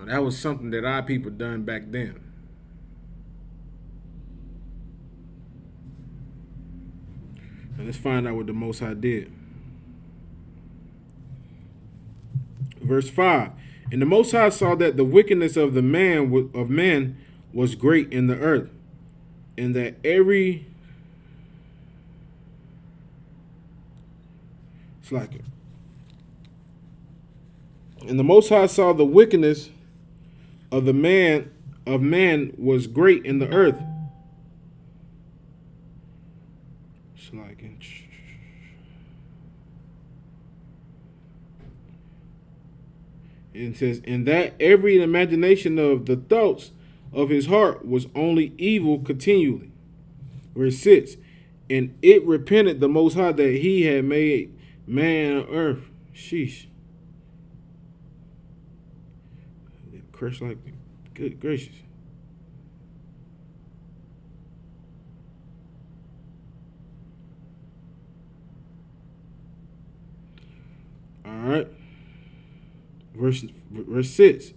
That was something that our people done back then. And let's find out what the Most High did. Verse 5. And the Most High saw that the wickedness of men was great in the earth, and that every and the Most High saw the wickedness of man was great in the earth. And it says, and that every imagination of the thoughts of his heart was only evil continually. Verse 6. And it repented the Most High that he had made man on earth. Sheesh. Crush like, good gracious. All right. Verse 6.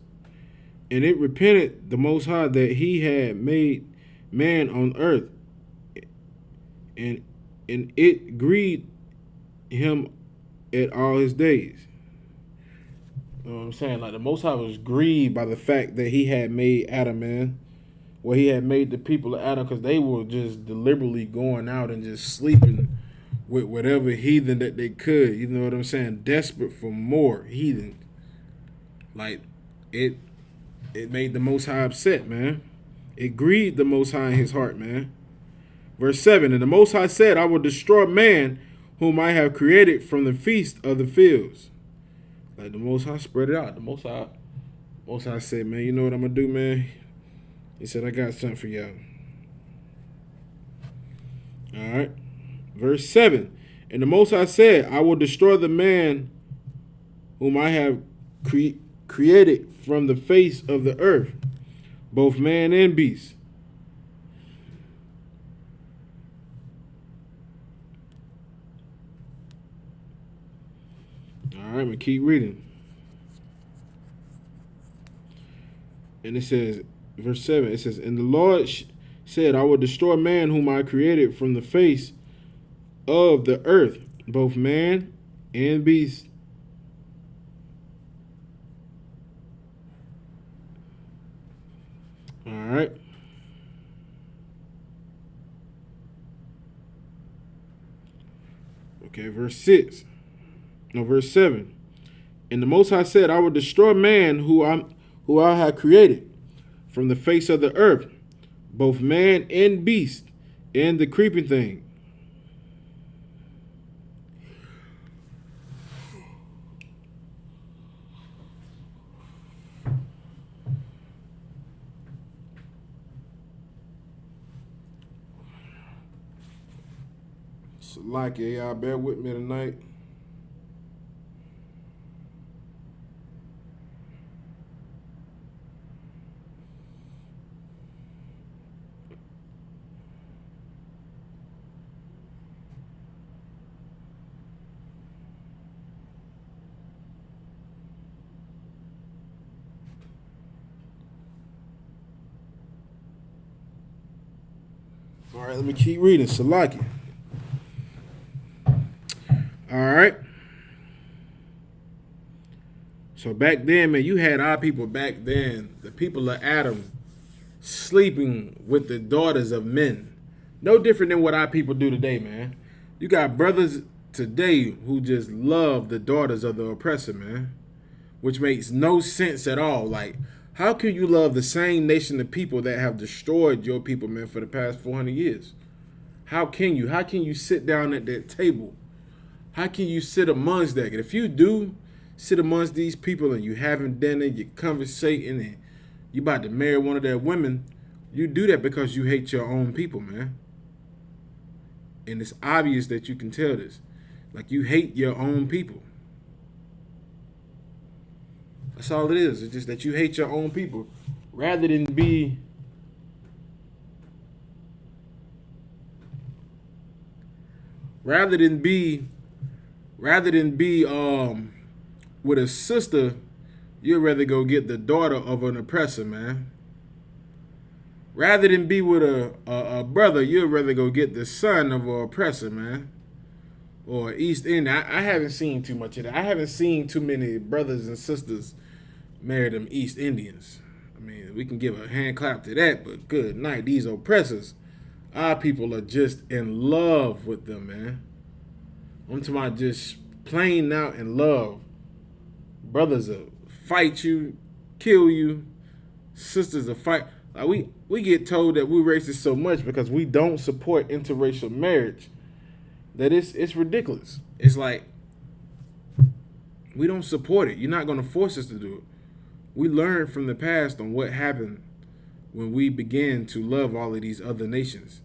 And it repented the Most High that he had made man on earth, and it grieved him at all his days. You know what I'm saying? Like, the Most High was grieved by the fact that he had made Adam, man. Well, he had made the people of Adam, because they were just deliberately going out and just sleeping with whatever heathen that they could. You know what I'm saying? Desperate for more heathen. Like, it made the Most High upset, man. It grieved the Most High in his heart, man. Verse 7. And the Most High said, I will destroy man whom I have created from the feast of the fields. Like, the Most High spread it out. The Most High said, man, you know what I'm going to do, man? He said, I got something for y'all. All right. Verse 7. And the Most High said, I will destroy the man whom I have created from the face of the earth, both man and beast. All right, I'm going to keep reading. And it says, verse 7, it says, and the Lord said, I will destroy man whom I created from the face of the earth, both man and beast. All right. Okay, verse 7. And the Most High said, I will destroy man who I have created from the face of the earth, both man and beast, and the creeping thing. Like it, y'all bear with me tonight. All right, let me keep reading. Salaki. All right. So back then, man, you had our people back then, the people of Adam, sleeping with the daughters of men. No different than what our people do today, man. You got brothers today who just love the daughters of the oppressor, man, which makes no sense at all. Like, how can you love the same nation of people that have destroyed your people, man, for the past 400 years? How can you? How can you sit down at that table? How can you sit amongst that? And if you do sit amongst these people and you having dinner, you're conversating, and you about to marry one of their women, you do that because you hate your own people, man. And it's obvious that you can tell this. Like, you hate your own people. That's all it is. It's just that you hate your own people. Rather than be with a sister, you'd rather go get the daughter of an oppressor, man. Rather than be with a brother, you'd rather go get the son of an oppressor, man. Or East Indian. I haven't seen too much of that. I haven't seen too many brothers and sisters marry them East Indians. I mean, we can give a hand clap to that, but good night. These oppressors, our people are just in love with them, man. I'm talking about just plain out in love. Brothers will fight you, kill you. Sisters will fight. Like we get told that we racist so much because we don't support interracial marriage that it's ridiculous. It's like we don't support it. You're not going to force us to do it. We learned from the past on what happened when we began to love all of these other nations.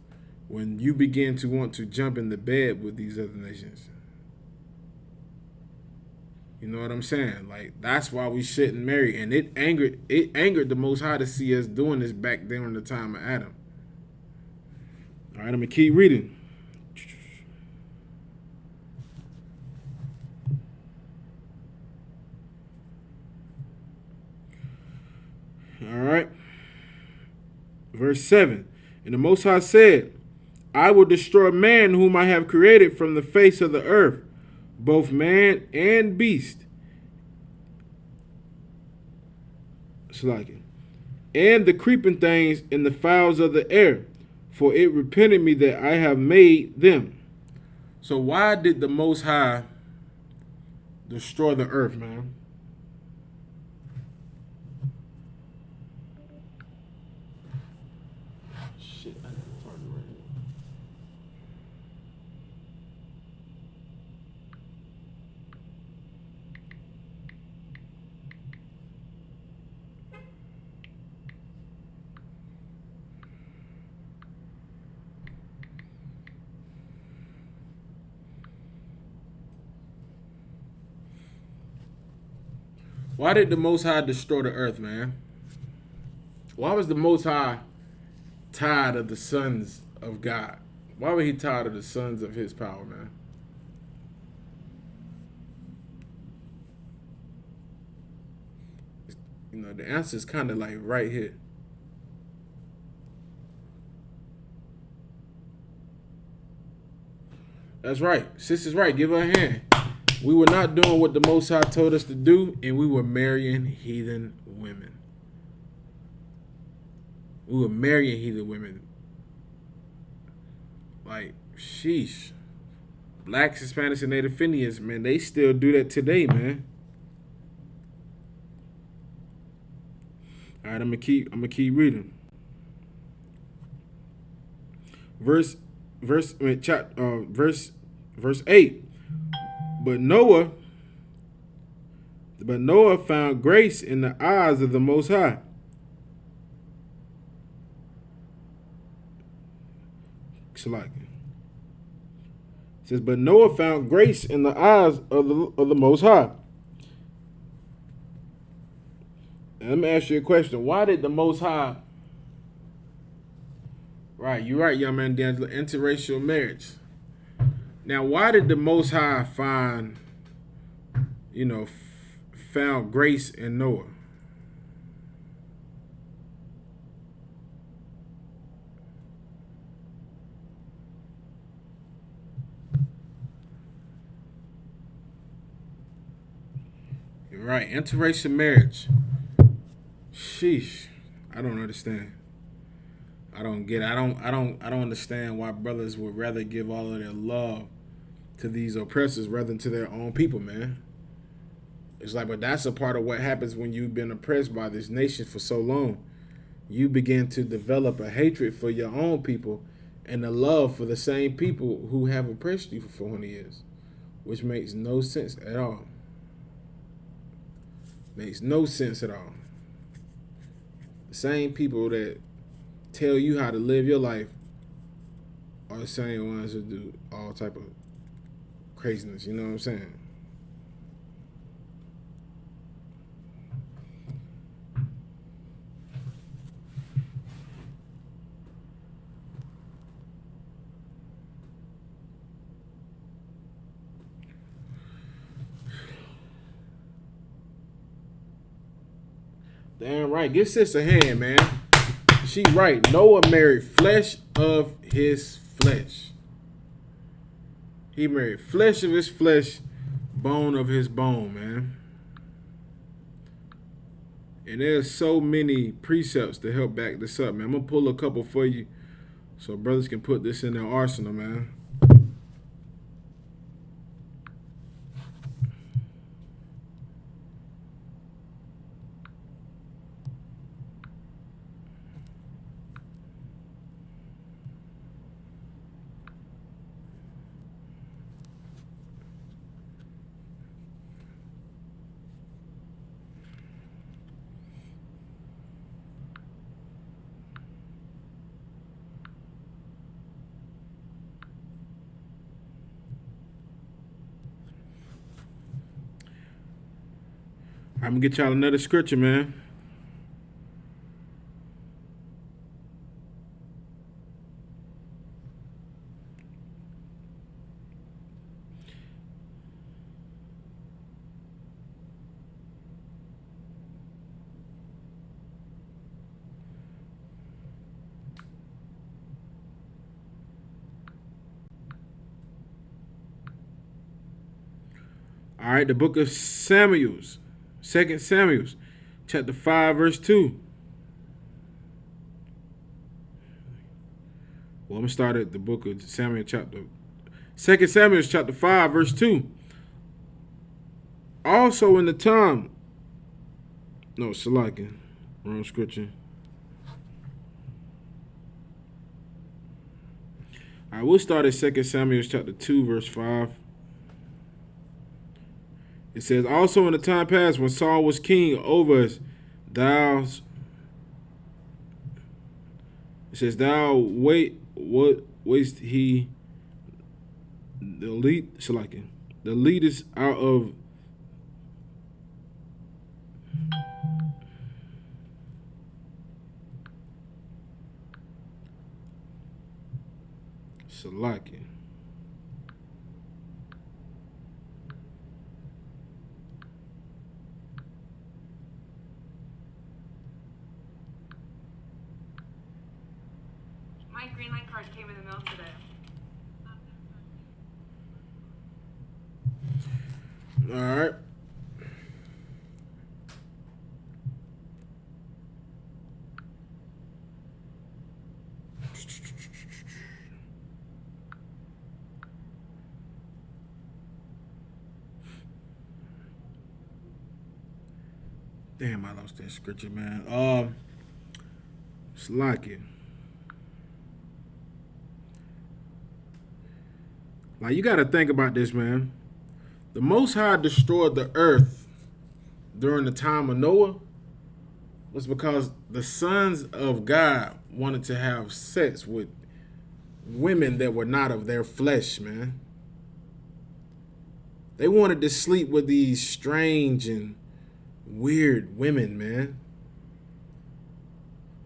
When you begin to want to jump in the bed with these other nations. You know what I'm saying? Like, that's why we shouldn't marry. And it angered the Most High to see us doing this back during the time of Adam. All right, I'm going to keep reading. All right. Verse 7. And the Most High said, I will destroy man whom I have created from the face of the earth, both man and beast. And the creeping things and the fowls of the air, for it repented me that I have made them. So why did the Most High destroy the earth, man? Shit, I got to target right here. Why did the Most High destroy the earth, man? Why was the Most High tired of the sons of God? Why was he tired of the sons of his power, man? You know, the answer is kind of like right here. That's right. Sister's right. Give her a hand. We were not doing what the Most High told us to do, and we were marrying heathen women. We were marrying heathen women. Like, sheesh. Blacks, Hispanics, and Native Indians, man, they still do that today, man. All right, I'm gonna keep reading. Verse 8. But Noah found grace in the eyes of the Most High. It says, but Noah found grace in the eyes of the Most High. And let me ask you a question. Why did the Most High, right, you're right, young man D'Angelo, interracial marriage. Now, why did the Most High found grace in Noah? You're right, interracial marriage. Sheesh, I don't understand. I don't get it. I don't understand why brothers would rather give all of their love to these oppressors rather than to their own people, man. It's like, but that's a part of what happens when you've been oppressed by this nation for so long. You begin to develop a hatred for your own people and a love for the same people who have oppressed you for 400 years, which makes no sense at all. Makes no sense at all. The same people that tell you how to live your life are the same ones who do all type of craziness. You know what I'm saying? Damn right. Give sis a hand, man. She right. Noah married flesh of his flesh. He married flesh of his flesh, bone of his bone, man. And there's so many precepts to help back this up, man. I'm going to pull a couple for you so brothers can put this in their arsenal, man. I'm going to get y'all another scripture, man. All right, the book of Samuels. 2 Samuel, chapter 5, verse 2. Well, I'm going to start at the book of Samuel, 2 Samuel, chapter 5, verse 2. Also in the time, no, Salakin, wrong scripture. All right, we'll start at 2 Samuel, chapter 2, verse 5. It says, also in the time past when Saul was king over us, it says, thou waste he the leaders out of Salakin. My green light card came in the mail today. All right. Damn, I lost that scripture, man. It's like it. Like, you got to think about this, man. The Most High destroyed the earth during the time of Noah was because the sons of God wanted to have sex with women that were not of their flesh, man. They wanted to sleep with these strange and weird women, man.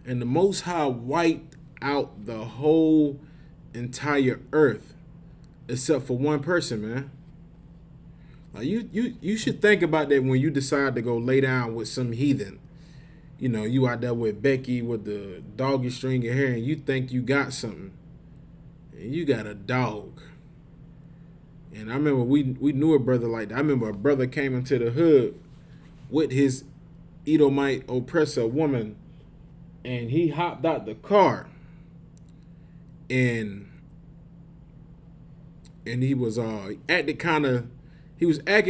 And the Most High wiped out the whole entire earth except for one person, man. Like you should think about that when you decide to go lay down with some heathen. You know, you out there with Becky with the doggy string of hair and you think you got something. And you got a dog. And I remember we knew a brother like that. I remember a brother came into the hood with his Edomite oppressor woman, and he hopped out the car, and he was acting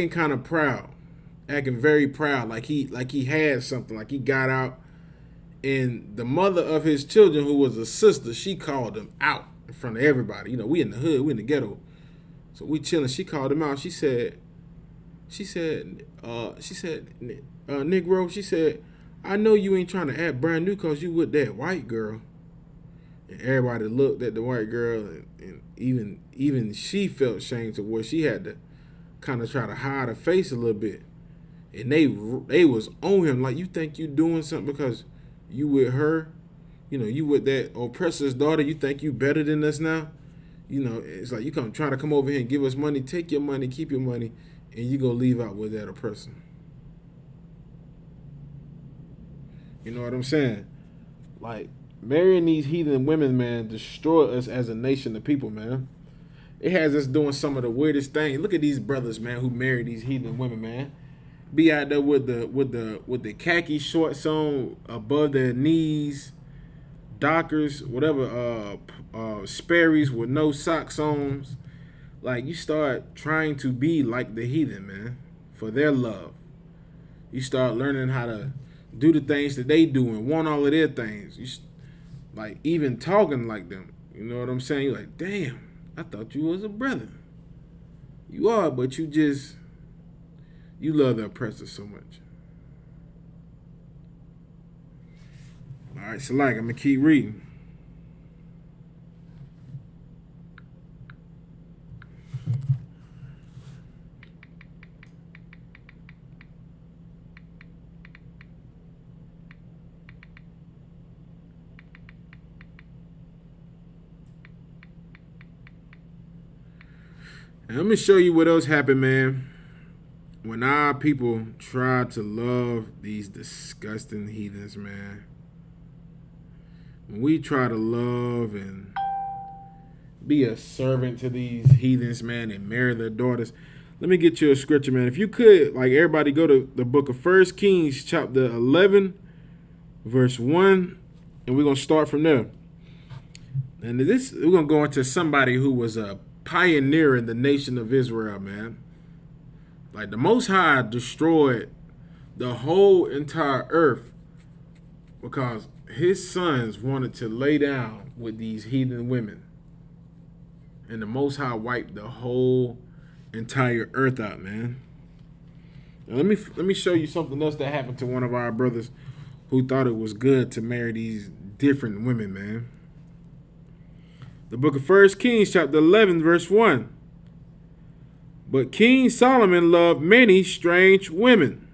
kind of proud, acting very proud, like he had something, like he got out. And the mother of his children, who was a sister, she called him out in front of everybody. You know, we in the hood, we in the ghetto. So we chilling. She called him out. She said, Negro, she said, I know you ain't trying to act brand new because you with that white girl. And everybody looked at the white girl, and even she felt ashamed to where she had to kind of try to hide her face a little bit. And they was on him like, you think you doing something because you with her? You know, you with that oppressor's daughter. You think you better than us now? You know, it's like you trying to come over here and give us money, take your money, keep your money, and you gonna leave out with that oppressor. You know what I'm saying? Like, marrying these heathen women, man, destroy us as a nation of people, man. It has us doing some of the weirdest things. Look at these brothers, man, who marry these heathen women, man. Be out there with the khaki shorts on above their knees, Dockers, whatever, Sperry's with no socks on. Like, you start trying to be like the heathen, man, for their love. You start learning how to do the things that they do and want all of their things. You like even talking like them. You know what I'm saying? You're like, damn, I thought you was a brother. You are, but you love the oppressor so much. All right, so I'm gonna keep reading. And let me show you what else happened, man. When our people try to love these disgusting heathens, man. When we try to love and be a servant to these heathens, man, and marry their daughters. Let me get you a scripture, man. If you could, like, everybody go to the book of 1 Kings, chapter 11, verse 1, and we're going to start from there. And we're going to go into somebody who was a pioneer in the nation of Israel, man. Like, the Most High destroyed the whole entire earth because his sons wanted to lay down with these heathen women. And the Most High wiped the whole entire earth out, man. Now let me show you something else that happened to one of our brothers who thought it was good to marry these different women, man. The book of 1 Kings, chapter 11, verse 1. But King Solomon loved many strange women.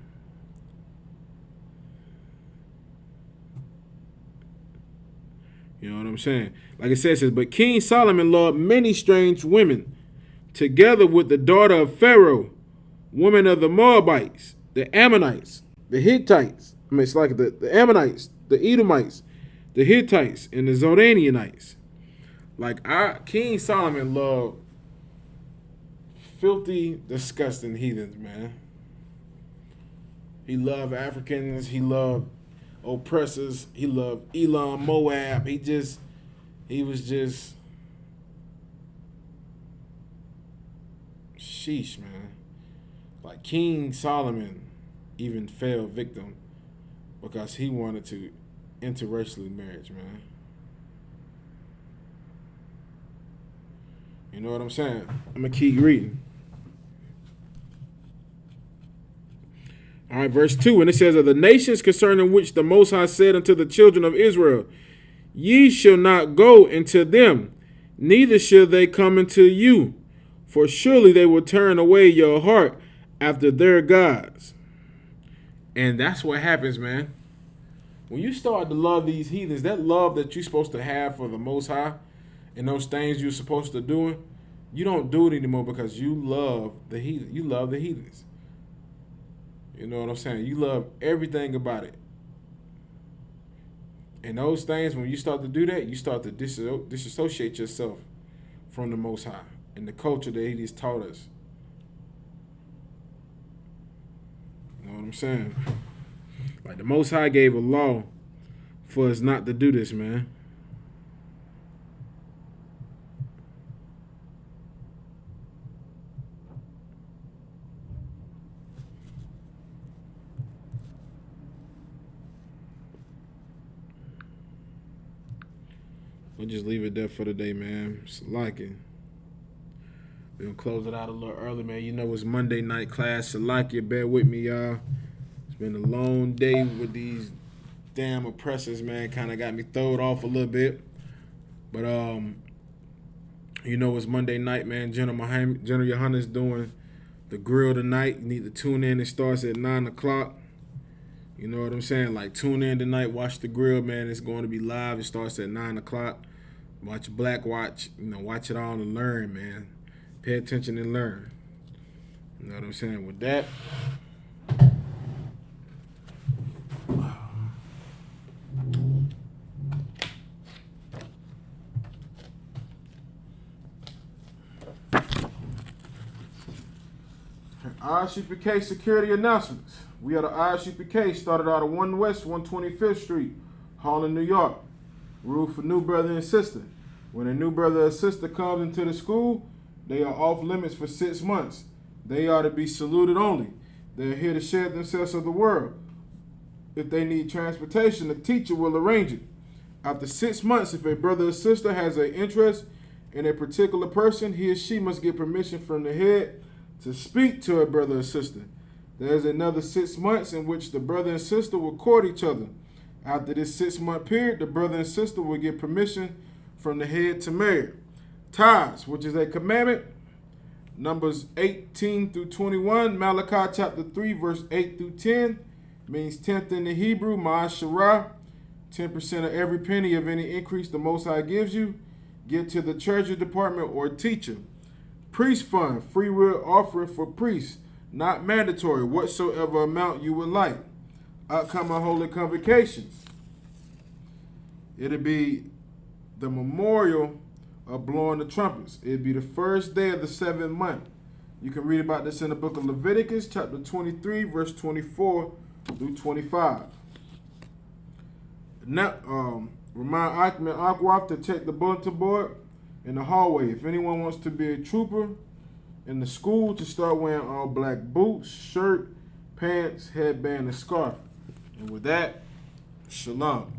You know what I'm saying? Like it says, but King Solomon loved many strange women, together with the daughter of Pharaoh, women of the Moabites, the Ammonites, the Hittites. I mean, it's like the Ammonites, the Edomites, the Hittites, and the Zidonianites. Like, King Solomon loved filthy, disgusting heathens, man. He loved Africans. He loved oppressors. He loved Elam, Moab. He was just sheesh, man. Like, King Solomon even fell victim because he wanted to interracial marriage, man. You know what I'm saying? I'm going to keep reading. All right, verse 2, and it says, of the nations concerning which the Most High said unto the children of Israel, ye shall not go into them, neither shall they come into you. For surely they will turn away your heart after their gods. And that's what happens, man. When you start to love these heathens, that love that you're supposed to have for the Most High and those things you're supposed to do, you don't do it anymore because you love the heathen. You love the heathens. You know what I'm saying? You love everything about it. And those things, when you start to do that, you start to disassociate yourself from the Most High and the culture that He's taught us. You know what I'm saying? Like the Most High gave a law for us not to do this, man. We'll just leave it there for today, man. It's Salakia. We're going to close it out a little early, man. You know it's Monday night class. Salakia, bear with me, y'all. It's been a long day with these damn oppressors, man. Kind of got me thrown off a little bit. But, you know it's Monday night, man. General Yohana's doing the grill tonight. You need to tune in. It starts at 9 o'clock. You know what I'm saying? Like, tune in tonight. Watch the grill, man. It's going to be live. It starts at 9 o'clock. Watch Black Watch. You know, watch it all and learn, man. Pay attention and learn. You know what I'm saying? With that, Isupk security announcements. We are the Isupk, started out of 1 West 125th Street, Harlem, New York. Rule for new brother and sister. When a new brother or sister comes into the school, they are off limits for 6 months. They are to be saluted only. They are here to share themselves of the world. If they need transportation, the teacher will arrange it. After 6 months, if a brother or sister has an interest in a particular person, he or she must get permission from the head to speak to a brother or sister. There is another 6 months in which the brother and sister will court each other. After this 6-month period, the brother and sister will get permission from the head to marry. Tithes, which is a commandment, Numbers 18 through 21, Malachi chapter 3, verse 8 through 10, means tenth in the Hebrew, ma'asharah, 10% of every penny of any increase the Most High gives you, give to the treasury department or teacher. Priest fund, free will offering for priests, not mandatory, whatsoever amount you would like. Upcoming holy convocations. It'll be the memorial of blowing the trumpets. It'll be the first day of the 7th month. You can read about this in the book of Leviticus, chapter 23, verse 24 through 25. Now, remind Achman Akwaf to check the bulletin board in the hallway. If anyone wants to be a trooper in the school, to start wearing all black boots, shirt, pants, headband, and scarf. And with that, shalom.